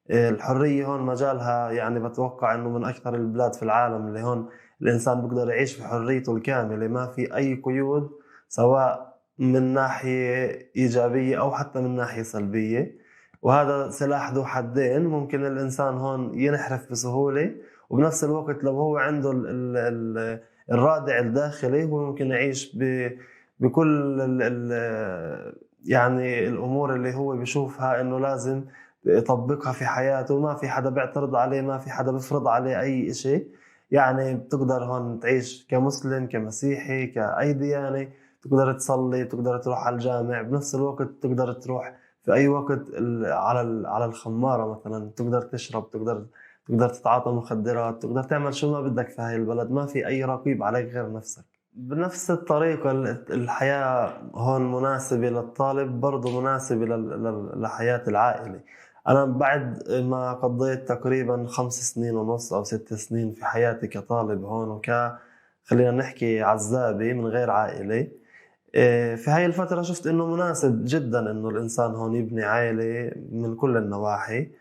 الحرية هون مجالها يعني بتوقع إنه من أكثر البلاد في العالم اللي هون الإنسان بيقدر يعيش في حريته الكاملة، ما في أي قيود، سواء من ناحية إيجابية أو حتى من ناحية سلبية. وهذا سلاح ذو حدين، ممكن الإنسان هون ينحرف بسهولة، وبنفس الوقت لو هو عنده الرادع الداخلي هو ممكن يعيش بكل يعني الأمور اللي هو بيشوفها إنه لازم يطبقها في حياته. ما في حدا بيعترض عليه، ما في حدا بيفرض عليه أي شيء. يعني بتقدر هون تعيش كمسلم، كمسيحي، كأي ديانة، تقدر تصلي، تقدر تروح على الجامع، بنفس الوقت تقدر تروح في أي وقت على الخمارة مثلا، تقدر تشرب، تقدر تقدر تتعاطى مخدرات، تقدر تعمل شو ما بدك في هاي البلد، ما في أي رقيب عليك غير نفسك. بنفس الطريقة الحياة هون مناسبة للطالب برضو مناسبة لحياة العائلة. أنا بعد ما قضيت تقريبا 5 سنين ونص أو 6 سنين في حياتي كطالب هون خلينا نحكي عزابي من غير عائلة، في هاي الفترة شفت إنه مناسب جدا إنه الإنسان هون يبني عائلة من كل النواحي.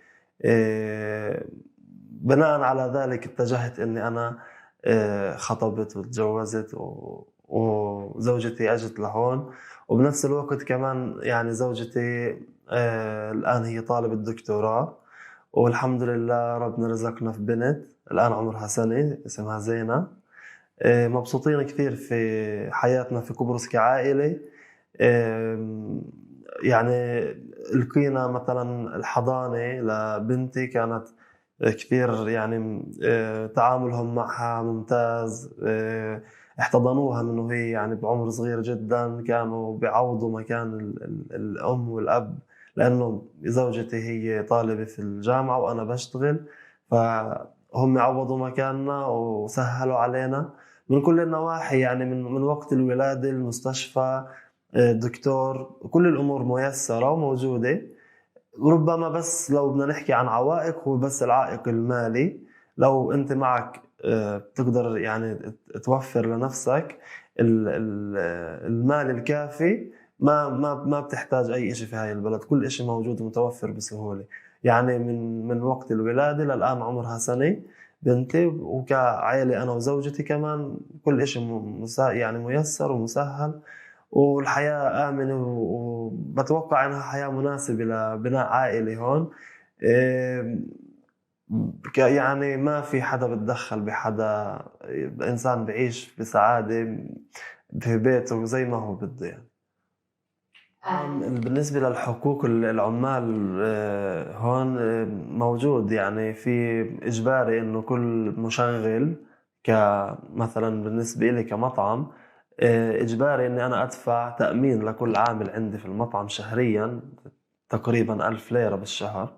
بناء على ذلك اتجهت إني أنا خطبت وتجوزت وزوجتي أجت لهون، وبنفس الوقت كمان يعني زوجتي الآن هي طالبة دكتوراه، والحمد لله ربنا رزقنا في بنت الآن عمرها سنة اسمها زينة. مبسوطين كثير في حياتنا في قبرص كعائلة. يعني لقينا مثلا الحضانة لبنتي كانت كثير يعني تعاملهم معها ممتاز، احتضنوها من وهي يعني بعمر صغير جدا، كانوا بيعوضوا مكان الأم والأب، لأنه زوجتي هي طالبة في الجامعة وأنا بشتغل، فهم عوضوا مكاننا وسهلوا علينا من كل النواحي. يعني من وقت الولادة، المستشفى، دكتور، كل الأمور ميسرة وموجودة. ربما بس لو بدنا نحكي عن عوائق، هو بس العائق المالي. لو أنت معك بتقدر يعني توفر لنفسك المال الكافي، ما بتحتاج أي شيء في هاي البلد، كل شيء موجود ومتوفر بسهولة. يعني من وقت الولادة للآن عمرها سنة بنتي، وكعائلة أنا وزوجتي كمان كل شيء يعني ميسر ومسهل، والحياة آمنة، وبتوقع إنها حياة مناسبة لبناء عائلة هون. يعني ما في حدا بتدخل بحدا، الإنسان بعيش بسعادة في بيته زي ما هو بده يعني. بالنسبة للحقوق العمال هون موجود، يعني في إجباري إنه كل مشغل كمثلا بالنسبة لي كمطعم إجباري إني أنا أدفع تأمين لكل عامل عندي في المطعم شهريا تقريبا 1000 ليرة بالشهر.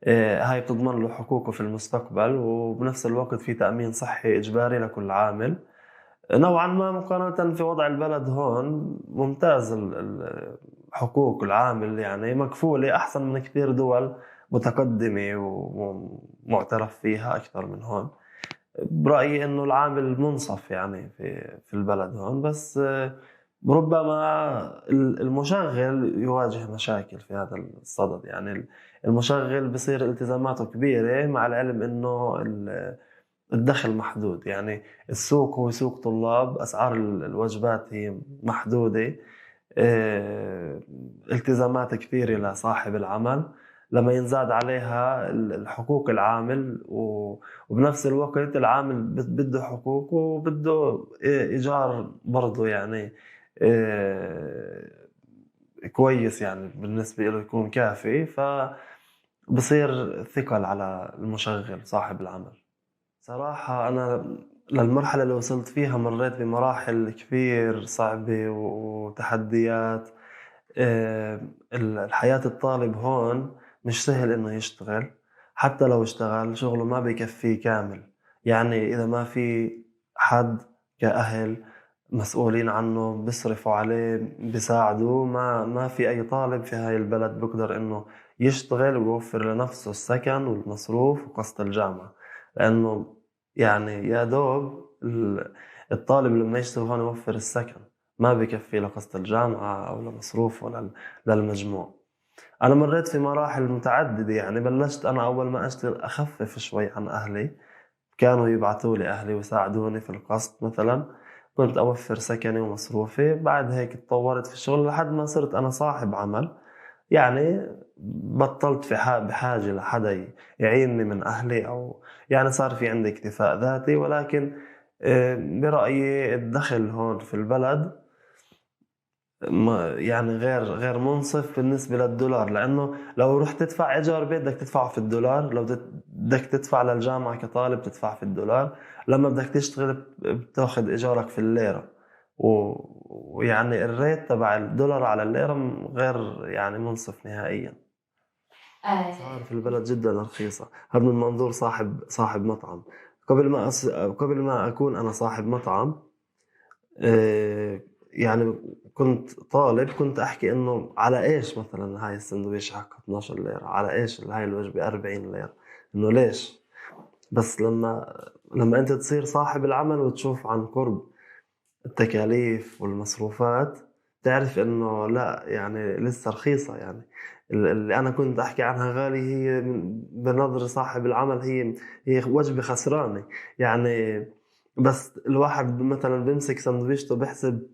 هاي بتضمن له حقوقه في المستقبل، وبنفس الوقت في تأمين صحي إجباري لكل عامل. نوعا ما مقارنة في وضع البلد هون ممتاز، حقوق العامل يعني مكفولة أحسن من كثير دول متقدمة ومعترف فيها أكثر من هون. برأيي إنه العامل منصف يعني في البلد هون، بس ربما المشغل يواجه مشاكل في هذا الصدد. يعني المشغل بصير التزاماته كبيرة، مع العلم إنه الدخل محدود. يعني السوق هو سوق طلاب، أسعار الوجبات هي محدودة، التزامات كثيرة لصاحب العمل. لما ينزاد عليها الحقوق العامل، وبنفس الوقت العامل بده حقوق وبده إيجار برضو يعني كويس، يعني بالنسبة له يكون كافي، فبصير ثقل على المشغل صاحب العمل. صراحة أنا للمرحلة اللي وصلت فيها مريت بمراحل كثير صعبة وتحديات. الحياة الطالب هون مش سهل إنه يشتغل، حتى لو اشتغل شغله ما بيكفيه كامل. يعني إذا ما في حد كأهل مسؤولين عنه بيصرفوا عليه بيساعدوا، ما في أي طالب في هاي البلد بيقدر إنه يشتغل ويوفر لنفسه السكن والمصروف وقسط الجامعة. لأنه يعني يا دوب الطالب لما يشتغل هون يوفر السكن، ما بكفي لقسط الجامعة أو لمصروف ولا للمجموع. أنا مريت في مراحل متعددة. يعني بلشت أنا أول ما أشتغل أخفف شوي عن أهلي، كانوا يبعثوا لي أهلي ويساعدوني في القسط مثلا، كنت أوفر سكني ومصروفي. بعد هيك تطورت في الشغل لحد ما صرت أنا صاحب عمل، يعني بطلت بحاجة لحدا يعينني من أهلي، أو يعني صار في عندي اكتفاء ذاتي. ولكن برأيي الدخل هون في البلد يعني غير منصف بالنسبة للدولار، لأنه لو رحت تدفع إيجار بيت بدك تدفعه في الدولار، لو بدك تدفع للجامعة كطالب تدفع في الدولار، لما بدك تشتغل بتاخد إيجارك في الليرة. ويعني الريت تبع الدولار على الليرة غير يعني منصف نهائيا. الأسعار في البلد جدا رخيصة. هذا من منظور صاحب مطعم. قبل ما أكون أنا صاحب مطعم، يعني كنت طالب، كنت أحكي إنه على إيش مثلا هاي السندويش حق 12 ليرة، على إيش هاي الوجبة 40 ليرة، إنه ليش. بس لما أنت تصير صاحب العمل وتشوف عن قرب التكاليف والمصروفات، تعرف إنه لا، يعني لسه رخيصة. يعني اللي أنا كنت أحكي عنها غالي، هي بنظر صاحب العمل هي وجبة خسرانة. يعني بس الواحد مثلا بيمسك سندويشته بحسب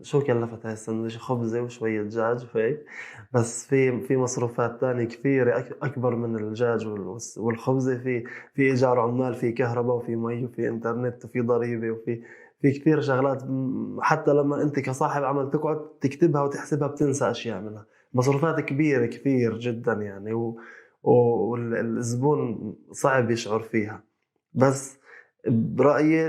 شو كلفت هاي السندويشة، خبزة وشوية دجاج وهيك، بس في مصروفات تانية كثيرة أكبر من الدجاج والخبزة. في إيجار عمال، في كهرباء، وفي مي، وفي إنترنت، وفي ضريبة، وفي كثير شغلات. حتى لما أنت كصاحب عمل تقعد تكتبها وتحسبها بتنسى أشياء منها. مصروفات كبيرة كثير جدا يعني، والزبون صعب يشعر فيها. بس برأيي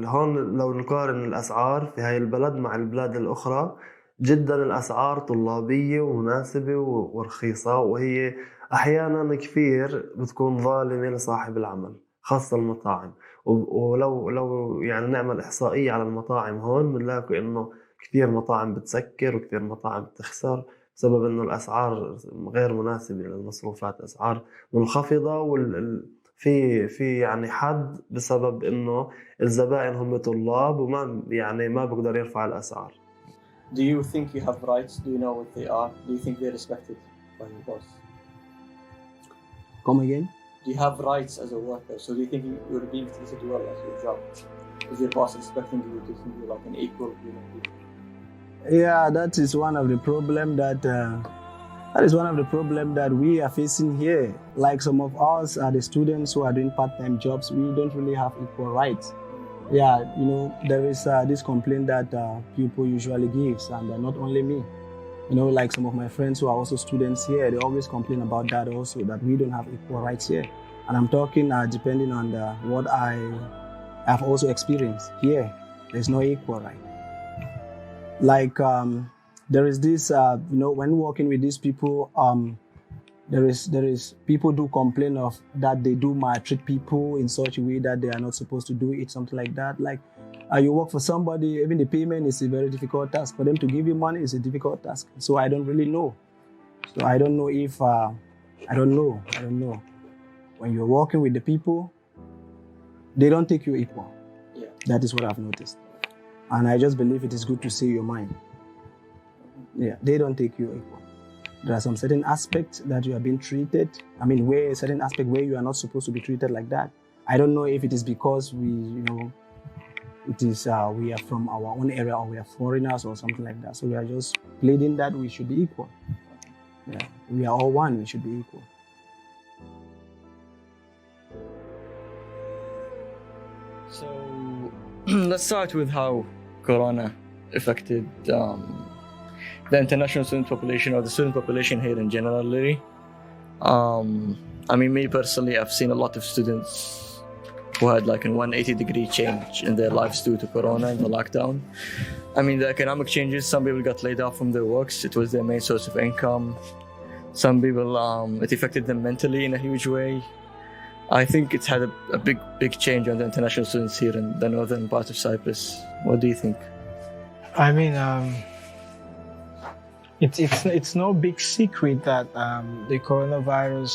هون لو نقارن الأسعار في هاي البلد مع البلاد الأخرى، جدا الأسعار طلابية ومناسبة ورخيصة، وهي أحيانا كثير بتكون ظالمة لصاحب العمل، خاصة المطاعم. ولو يعني نعمل إحصائية على المطاعم هون، بنلاقي إنه كثير مطاعم بتسكر وكثير مطاعم بتخسر بسبب إنه الأسعار غير مناسبة للمصروفات، أسعار منخفضة، في يعني حد بسبب إنه الزبائن هم طلاب وما يعني ما بقدر يرفع الأسعار. Do you think you have rights? Do you know what they are? Do you think they're respected by your boss? Come again? Do you have rights as a worker? So do you think you're being treated well at your job? Is your boss expecting you to think you're like an equal human being? Yeah, that is one of the problem that we are facing here. Like some of us are the students who are doing part-time jobs, we don't really have equal rights. Yeah, you know, there is this complaint that people usually give, and not only me. You know, like some of my friends who are also students here, they always complain about that also, that we don't have equal rights here. And I'm talking depending on what I have also experienced here. There's no equal right. Like there is this, you know, when working with these people, there is people do complain of that they do maltreat people in such a way that they are not supposed to do it, something like that. Like you work for somebody, even the payment is a very difficult task. For them to give you money is a difficult task. So I don't really know. So I don't know if, I don't know. When you're working with the people, they don't take you equal. Yeah. That is what I've noticed. And I just believe it is good to say your mind. Yeah, they don't take you equal. There are some certain aspects that you are being treated. I mean, where a certain aspect where you are not supposed to be treated like that. I don't know if it is because we are from our own area, or we are foreigners or something like that. So we are just pleading that we should be equal. Yeah, we are all one. We should be equal. So let's start with how Corona affected the international student population, or the student population here in general. I mean, me personally, I've seen a lot of students who had like a 180-degree change in their lives due to Corona and the lockdown. I mean, the economic changes, some people got laid off from their works. It was their main source of income. Some people, it affected them mentally in a huge way. I think it's had a big change on the international students here in the northern part of Cyprus. What do you think? I mean, it's no big secret that the coronavirus,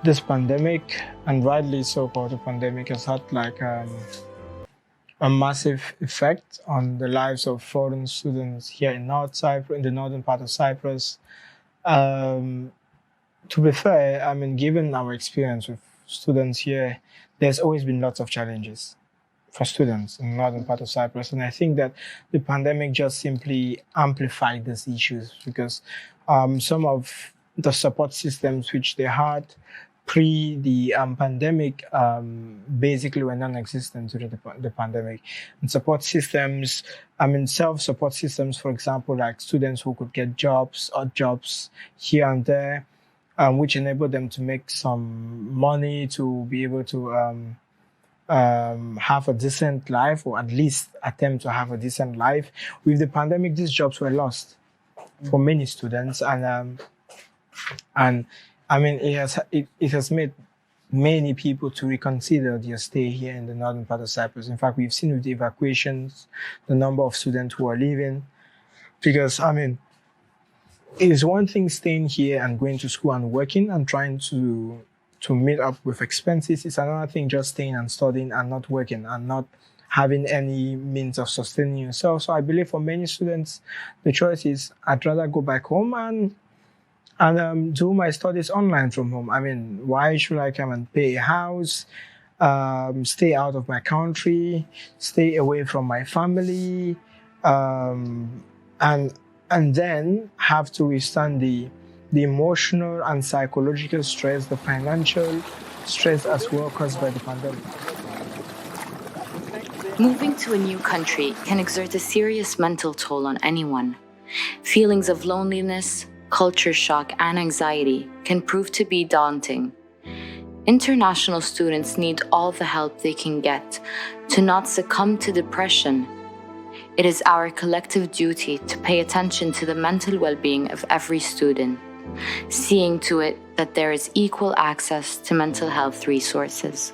this pandemic, and rightly so called the pandemic, has had like a massive effect on the lives of foreign students here in in the northern part of Cyprus. To be fair, I mean, given our experience with students here, there's always been lots of challenges for students in the northern part of Cyprus. And I think that the pandemic just simply amplified these issues, because some of the support systems which they had pre the pandemic basically were non-existent during the pandemic. And support systems, I mean, self-support systems, for example, like students who could get jobs here and there, which enabled them to make some money to be able to have a decent life, or at least attempt to have a decent life. With the pandemic, these jobs were lost for many students, and And I mean, it has made many people to reconsider their stay here in the northern part of Cyprus. In fact, we've seen with the evacuations, the number of students who are leaving. Because, I mean, it is one thing staying here and going to school and working and trying to meet up with expenses. It's another thing just staying and studying and not working and not having any means of sustaining yourself. So I believe for many students, the choice is I'd rather go back home and do my studies online from home. I mean, why should I come and pay a house, stay out of my country, stay away from my family, and then have to withstand the emotional and psychological stress, the financial stress as well caused by the pandemic. Moving to a new country can exert a serious mental toll on anyone. Feelings of loneliness, culture shock, and anxiety can prove to be daunting. International students need all the help they can get to not succumb to depression. It is our collective duty to pay attention to the mental well-being of every student, seeing to it that there is equal access to mental health resources.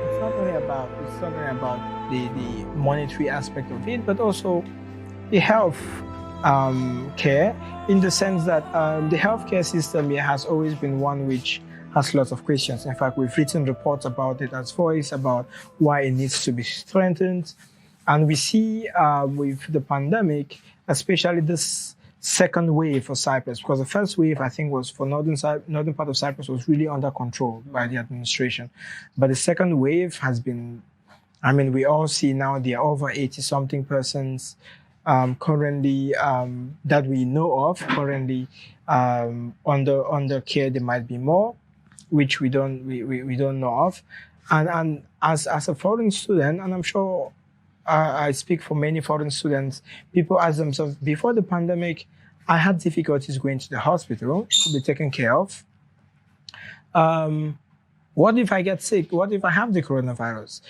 It's not only about the monetary aspect of it, but also the health care, in the sense that the healthcare system here has always been one which has lots of questions. In fact, we've written reports about it as VOIS, about why it needs to be strengthened. And we see with the pandemic, especially this second wave for Cyprus, because the first wave, I think, was for northern part of Cyprus was really under control by the administration. But the second wave has been, I mean, we all see now there are over 80-something persons currently that we know of currently under care. There might be more, which we don't know of. And as a foreign student, and I'm sure I speak for many foreign students, people ask themselves, before the pandemic, I had difficulties going to the hospital to be taken care of. What if I get sick? What if I have the coronavirus?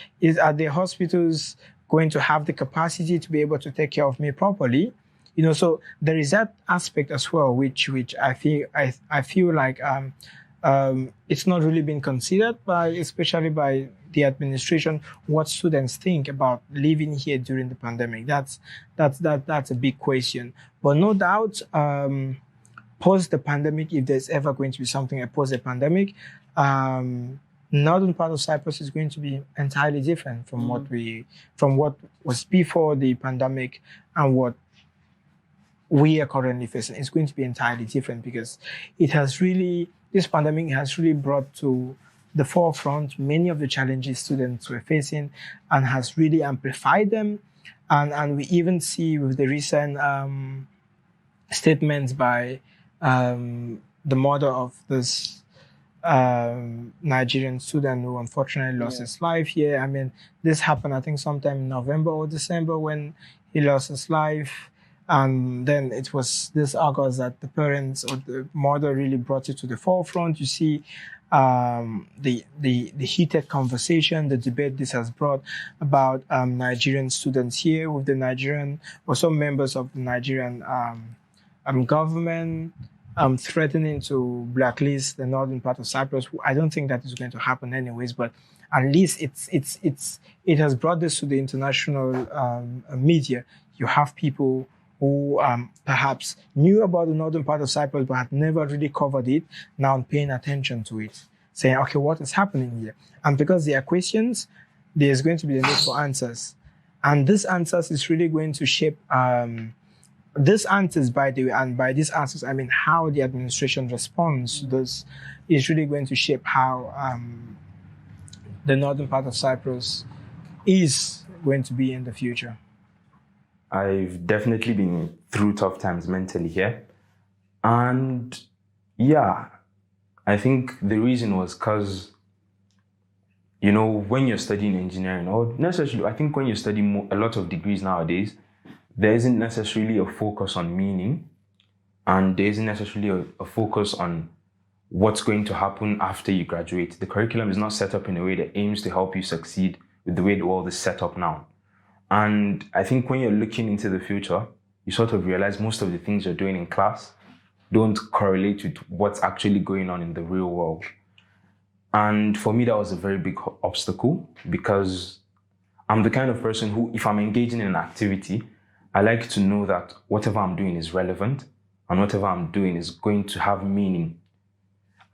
Are the hospitals going to have the capacity to be able to take care of me properly? You know, so there is that aspect as well, which I feel like it's not really been considered especially by the administration, what students think about living here during the pandemic. That's a big question. But no doubt, post the pandemic, if there's ever going to be something post the pandemic, northern part of Cyprus is going to be entirely different from what was before the pandemic and what we are currently facing. It's going to be entirely different because this pandemic has really brought to the forefront many of the challenges students were facing and has really amplified them. And we even see with the recent statements by the mother of this Nigerian student who unfortunately lost his life here. I mean, this happened, I think, sometime in November or December when he lost his life. And then it was this August that the parents or the mother really brought it to the forefront. You see the heated conversation, the debate this has brought about Nigerian students here with the Nigerian, or some members of the Nigerian government threatening to blacklist the northern part of Cyprus. I don't think that is going to happen anyways, but at least it has brought this to the international media. You have people who perhaps knew about the northern part of Cyprus but had never really covered it, now paying attention to it, saying, okay, what is happening here? And because there are questions, there's going to be the need for answers. And these answers is really going to shape, these answers, by the way, and by these answers, I mean how the administration responds to this, is really going to shape how the northern part of Cyprus is going to be in the future. I've definitely been through tough times mentally here. And yeah, I think the reason was because, you know, when you're studying engineering, or necessarily, I think when you study a lot of degrees nowadays, there isn't necessarily a focus on meaning, and there isn't necessarily a focus on what's going to happen after you graduate. The curriculum is not set up in a way that aims to help you succeed with the way the world is set up now. And I think when you're looking into the future, you sort of realize most of the things you're doing in class don't correlate with what's actually going on in the real world. And for me, that was a very big obstacle, because I'm the kind of person who, if I'm engaging in an activity, I like to know that whatever I'm doing is relevant and whatever I'm doing is going to have meaning.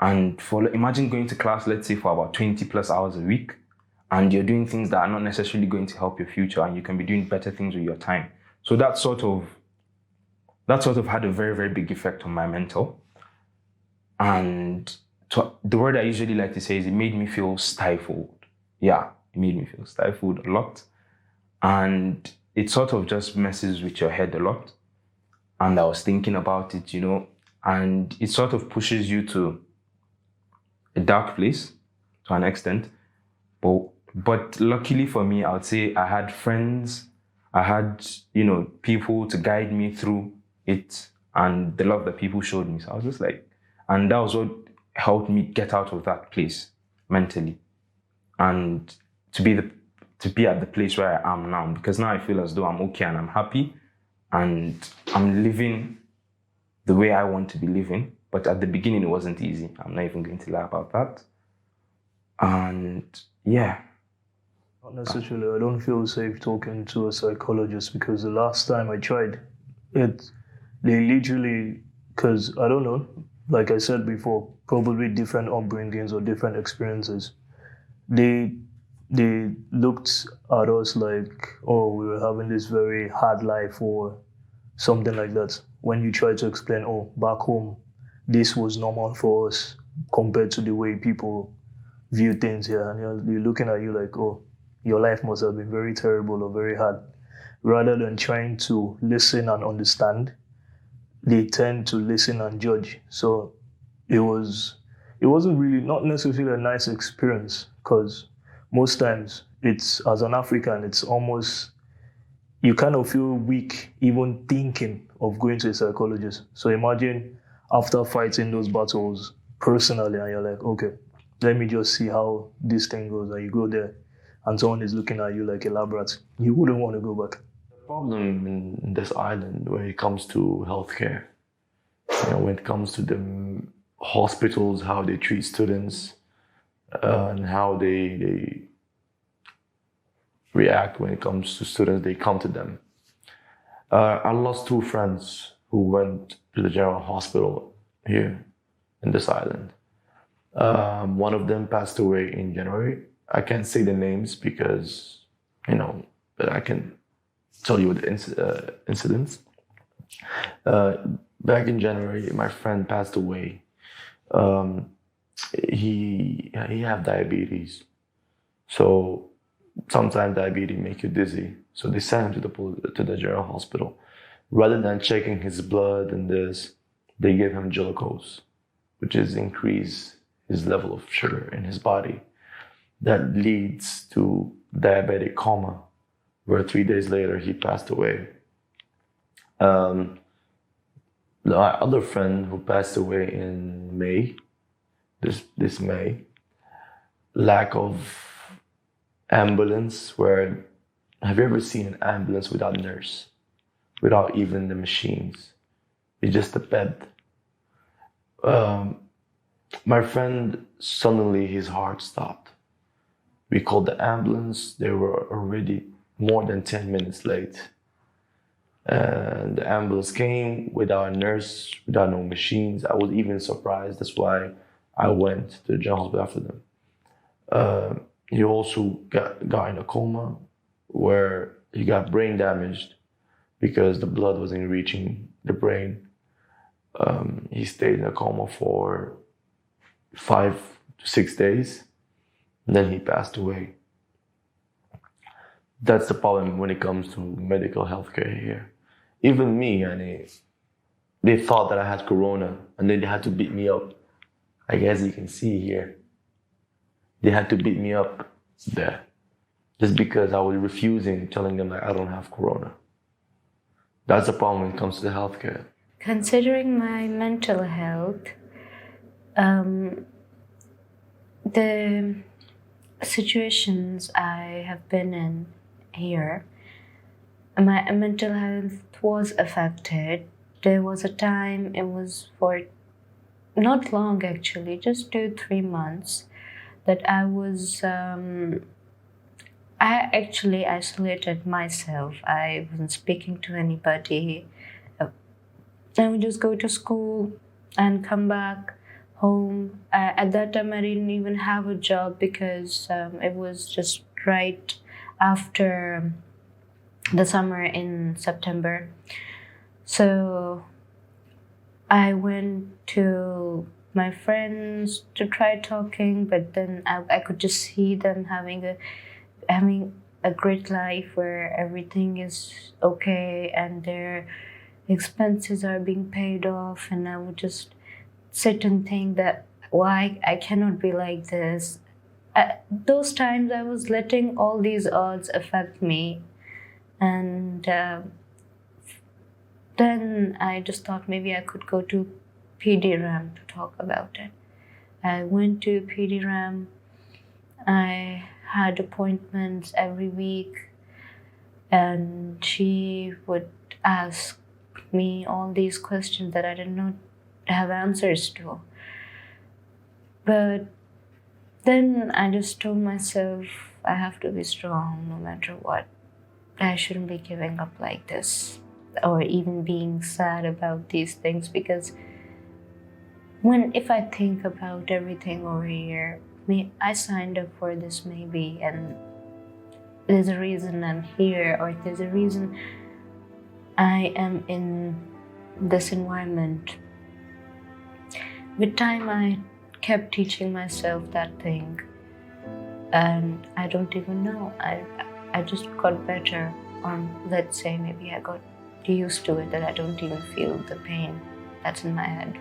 And imagine going to class, let's say, for about 20 plus hours a week, and you're doing things that are not necessarily going to help your future, and you can be doing better things with your time. So that sort of had a very, very big effect on my mental. And the word I usually like to say is it made me feel stifled. Yeah, it made me feel stifled a lot. And it sort of just messes with your head a lot. And I was thinking about it, and it sort of pushes you to a dark place to an extent. But luckily for me, I would say I had friends, I had, people to guide me through it, and the love that people showed me. So I was just like, and that was what helped me get out of that place mentally, and to be at the place where I am now, because now I feel as though I'm okay and I'm happy and I'm living the way I want to be living. But at the beginning, it wasn't easy. I'm not even going to lie about that. And yeah. Not necessarily. I don't feel safe talking to a psychologist, because the last time I tried it, they literally, because I don't know, like I said before, probably different upbringings or different experiences. They looked at us like, oh, we were having this very hard life or something like that. When you try to explain, oh, back home, this was normal for us compared to the way people view things here. And you're looking at you like, oh, your life must have been very terrible or very hard. Rather than trying to listen and understand, they tend to listen and judge. So it wasn't really, not necessarily a nice experience, because most times it's, as an African, it's almost, you kind of feel weak even thinking of going to a psychologist. So imagine after fighting those battles personally, and you're like, okay, let me just see how this thing goes, and you go there and someone is looking at you like a lab rat, you wouldn't want to go back. The problem in this island when it comes to healthcare, when it comes to the hospitals, how they treat students, and how they react when it comes to students, they come to them. I lost 2 friends who went to the general hospital here in this island. One of them passed away in January. I can't say the names because, but I can tell you the incidents. Back in January, my friend passed away. He had diabetes. So sometimes diabetes make you dizzy. So they sent him to the general hospital. Rather than checking his blood and this, they gave him glucose, which is increase his level of sugar in his body. That leads to diabetic coma, where 3 days later he passed away. The other friend who passed away in May, this May, lack of ambulance. Where, have you ever seen an ambulance without a nurse, without even the machines? It's just a bed. My friend, suddenly his heart stopped. We called the ambulance. They were already more than 10 minutes late. And the ambulance came without a nurse, without no machines. I was even surprised. That's why I went to the general hospital after them. He also got in a coma, where he got brain damaged because the blood wasn't reaching the brain. He stayed in a coma for 5 to 6 days. And then he passed away. That's the problem when it comes to medical healthcare here. Even me, they thought that I had corona, and then they had to beat me up. I guess you can see here. They had to beat me up there, just because I was refusing, telling them that I don't have corona. That's the problem when it comes to the healthcare. Considering my mental health, The situations I have been in here, my mental health was affected. There was a time, it was for not long actually, just 2-3 months, that I was, I actually isolated myself. I wasn't speaking to anybody. I would just go to school and come back home. At that time, I didn't even have a job because it was just right after the summer in September. So I went to my friends to try talking, but then I could just see them having a great life where everything is okay and their expenses are being paid off, and I would just sit and think that why I cannot be like this. At those times I was letting all these odds affect me, and then I just thought maybe I could go to PDRAM to talk about it. I went to PDRAM. I had appointments every week, and she would ask me all these questions that I did not have answers to. But then I just told myself I have to be strong no matter what. I shouldn't be giving up like this or even being sad about these things, because if I think about everything over here, I signed up for this maybe, and there's a reason I'm here, or there's a reason I am in this environment. With time, I kept teaching myself that thing, and I don't even know. I just got better, or let's say maybe I got used to it, that I don't even feel the pain that's in my head.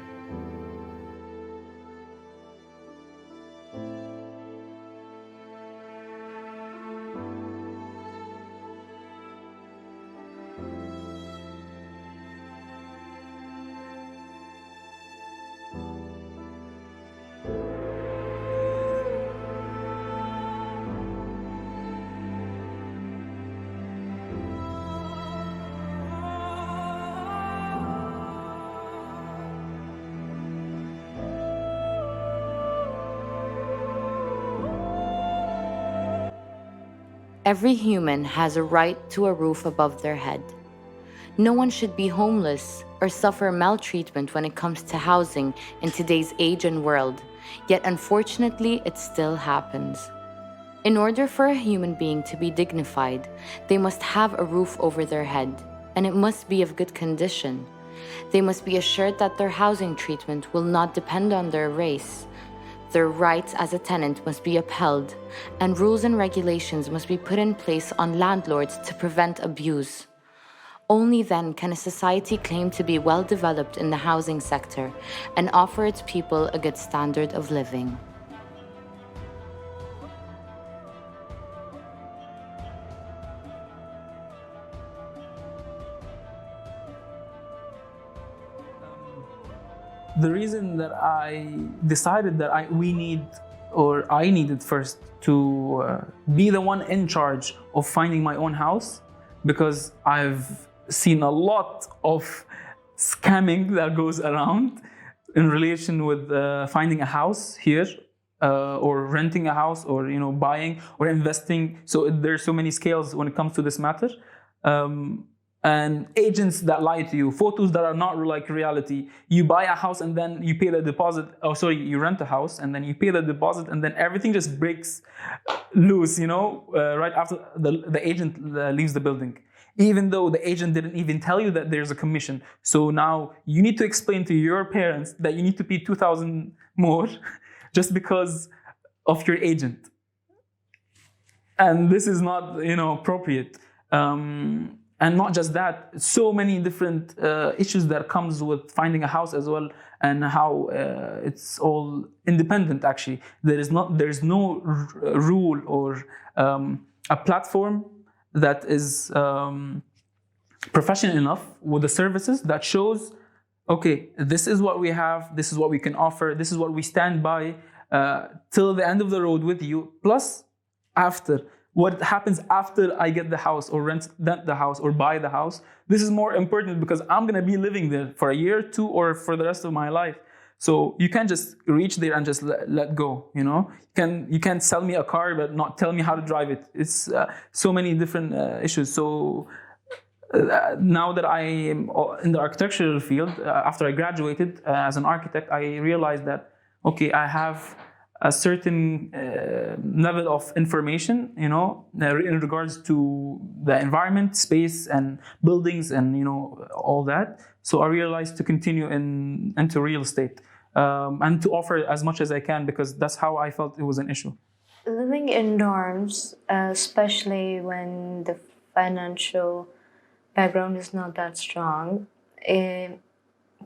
Every human has a right to a roof above their head. No one should be homeless or suffer maltreatment when it comes to housing in today's age and world, yet unfortunately it still happens. In order for a human being to be dignified, they must have a roof over their head, and it must be of good condition. They must be assured that their housing treatment will not depend on their race. Their rights as a tenant must be upheld, and rules and regulations must be put in place on landlords to prevent abuse. Only then can a society claim to be well developed in the housing sector and offer its people a good standard of living. The reason that I decided that I needed first to be the one in charge of finding my own house, because I've seen a lot of scamming that goes around in relation with finding a house here, or renting a house, or buying or investing. So there's so many scales when it comes to this matter. And agents that lie to you, photos that are not like reality. You buy a house and then you pay the deposit. You rent a house and then you pay the deposit, and then everything just breaks loose, right after the agent leaves the building. Even though the agent didn't even tell you that there's a commission. So now you need to explain to your parents that you need to pay 2,000 more just because of your agent. And this is not, appropriate. And not just that, so many different issues that comes with finding a house as well, and how it's all independent. Actually, there's no rule or a platform that is professional enough with the services that shows okay, this is what we have, this is what we can offer, this is what we stand by till the end of the road with you, plus after. What happens after I get the house or rent the house or buy the house, this is more important because I'm gonna be living there for a year, 2, or for the rest of my life. So you can't just reach there and just let go, you know? You can't sell me a car but not tell me how to drive it. It's so many different issues. So now that I am in the architectural field, after I graduated as an architect, I realized that, okay, I have a certain level of information, you know, in regards to the environment, space, and buildings, and, you know, all that. So I realized to continue into real estate and to offer as much as I can, because that's how I felt it was an issue. Living in dorms, especially when the financial background is not that strong, it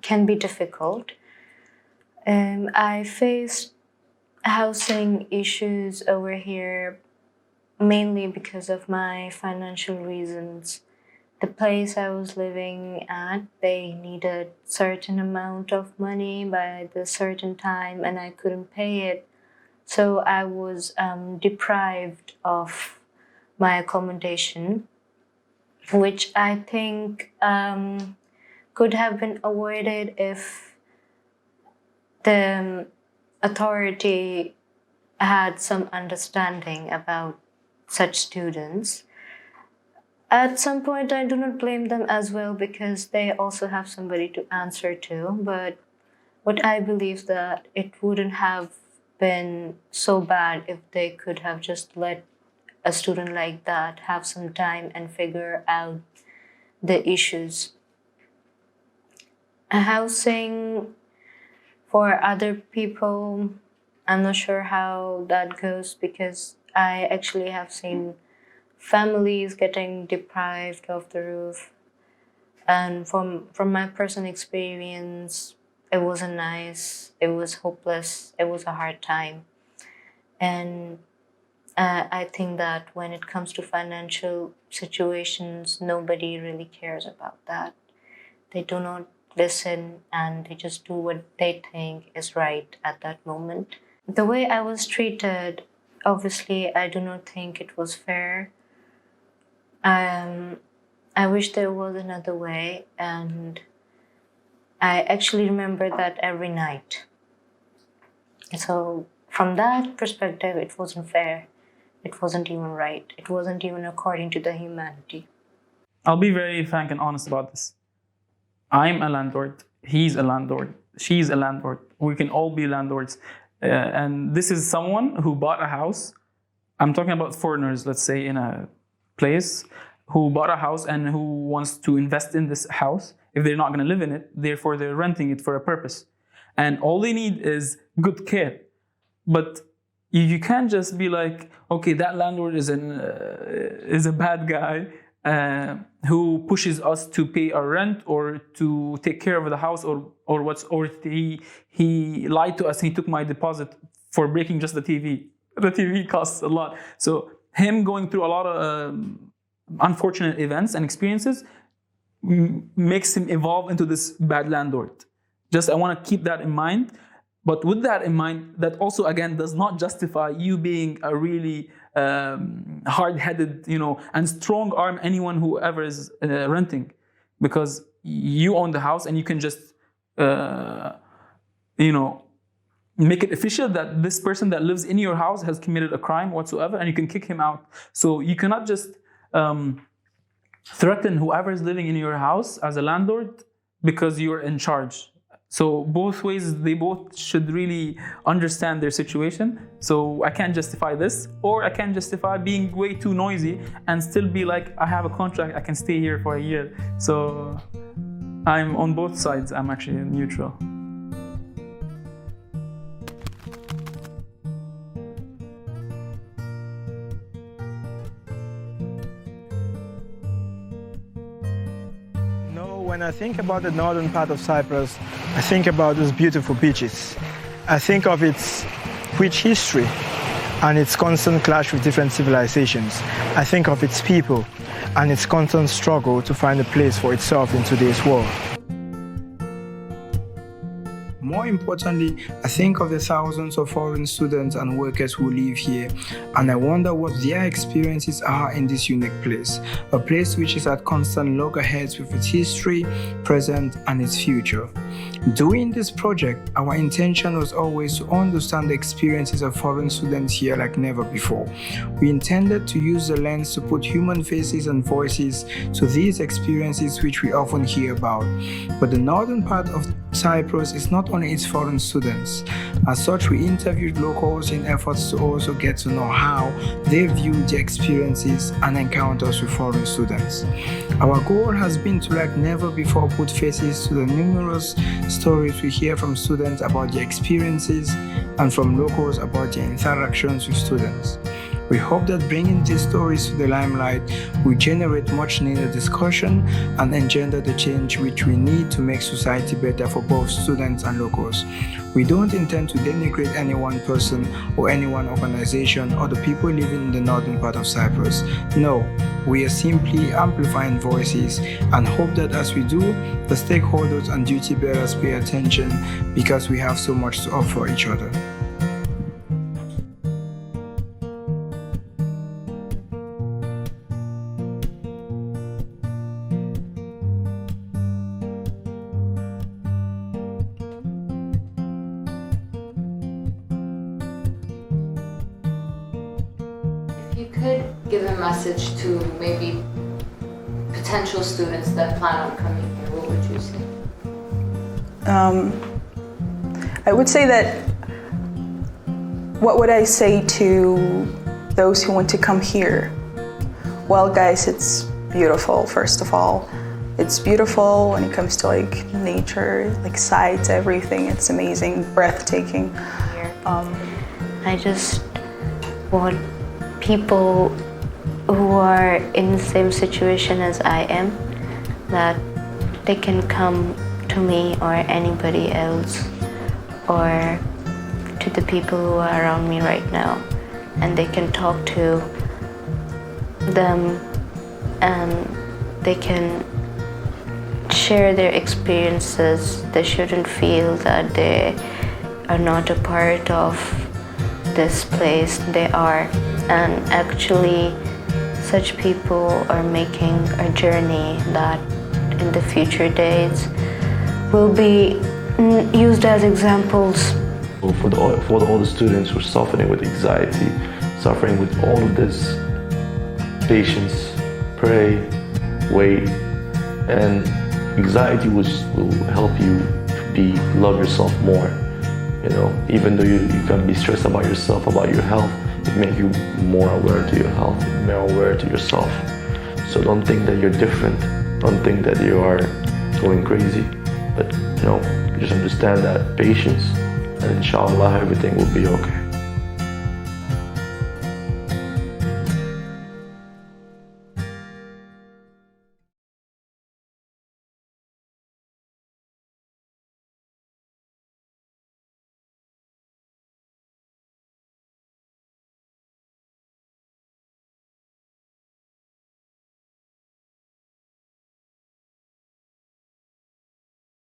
can be difficult. I faced housing issues over here mainly because of my financial reasons. The place I was living at, they needed certain amount of money by the certain time and I couldn't pay it. So I was deprived of my accommodation, which I think could have been avoided if the authority had some understanding about such students. At some point, I do not blame them as well because they also have somebody to answer to. But what I believe that it wouldn't have been so bad if they could have just let a student like that have some time and figure out the issues. Housing for other people, I'm not sure how that goes because I actually have seen families getting deprived of the roof. And from my personal experience, it wasn't nice, it was hopeless, it was a hard time. And I think that when it comes to financial situations, nobody really cares about that. They do not listen and they just do what they think is right at that moment. The way I was treated, obviously, I do not think it was fair. I wish there was another way, and I actually remember that every night. So from that perspective, it wasn't fair. It wasn't even right. It wasn't even according to the humanity. I'll be very frank and honest about this. I'm a landlord, he's a landlord, she's a landlord. We can all be landlords. And this is someone who bought a house. I'm talking about foreigners, let's say, in a place, who bought a house and who wants to invest in this house. If they're not going to live in it, therefore they're renting it for a purpose. And all they need is good care. But you can't just be like, okay, that landlord is a bad guy who pushes us to pay our rent or to take care of the house or he lied to us. He took my deposit for breaking just the TV. The TV costs a lot. So him going through a lot of unfortunate events and experiences makes him evolve into this bad landlord. Just I want to keep that in mind. But with that in mind, that also again does not justify you being a really hard-headed, and strong-arm anyone whoever is renting, because you own the house and you can just, make it official that this person that lives in your house has committed a crime whatsoever, and you can kick him out. So you cannot just threaten whoever is living in your house as a landlord because you're in charge. So both ways, they both should really understand their situation. So I can't justify this, or I can't justify being way too noisy and still be like, I have a contract, I can stay here for a year. So I'm on both sides, I'm actually neutral. When I think about the northern part of Cyprus, I think about those beautiful beaches. I think of its rich history and its constant clash with different civilizations. I think of its people and its constant struggle to find a place for itself in today's world. more importantly, I think of the thousands of foreign students and workers who live here, and I wonder what their experiences are in this unique place, a place which is at constant loggerheads with its history, present, and its future. Doing this project, our intention was always to understand the experiences of foreign students here like never before. We intended to use the lens to put human faces and voices to these experiences which we often hear about. But the northern part of Cyprus is not only its foreign students. As such, we interviewed locals in efforts to also get to know how they view the experiences and encounters with foreign students. Our goal has been to like never before put faces to the numerous stories we hear from students about their experiences and from locals about their interactions with students. We hope that bringing these stories to the limelight will generate much needed discussion and engender the change which we need to make society better for both students and locals. We don't intend to denigrate any one person or any one organization or the people living in the northern part of Cyprus. No, we are simply amplifying voices and hope that as we do, the stakeholders and duty bearers pay attention because we have so much to offer each other. You could give a message to maybe potential students that plan on coming here, what would you say? I would say that, what would I say to those who want to come here? Well, guys, it's beautiful, first of all. It's beautiful when it comes to like nature, like sights, everything. It's amazing, breathtaking. I just want people who are in the same situation as I am, that they can come to me or anybody else or to the people who are around me right now, and they can talk to them and they can share their experiences. They shouldn't feel that they are not a part of this place. They are, and actually such people are making a journey that in the future days will be used as examples. For all the students who are suffering with anxiety, suffering with all of this, patience, pray, wait, and anxiety will help you love yourself more. You know, even though you can be stressed about yourself, about your health, it makes you more aware to your health, more aware to yourself. So don't think that you're different. Don't think that you are going crazy. But you know, just understand that patience, and inshallah everything will be okay.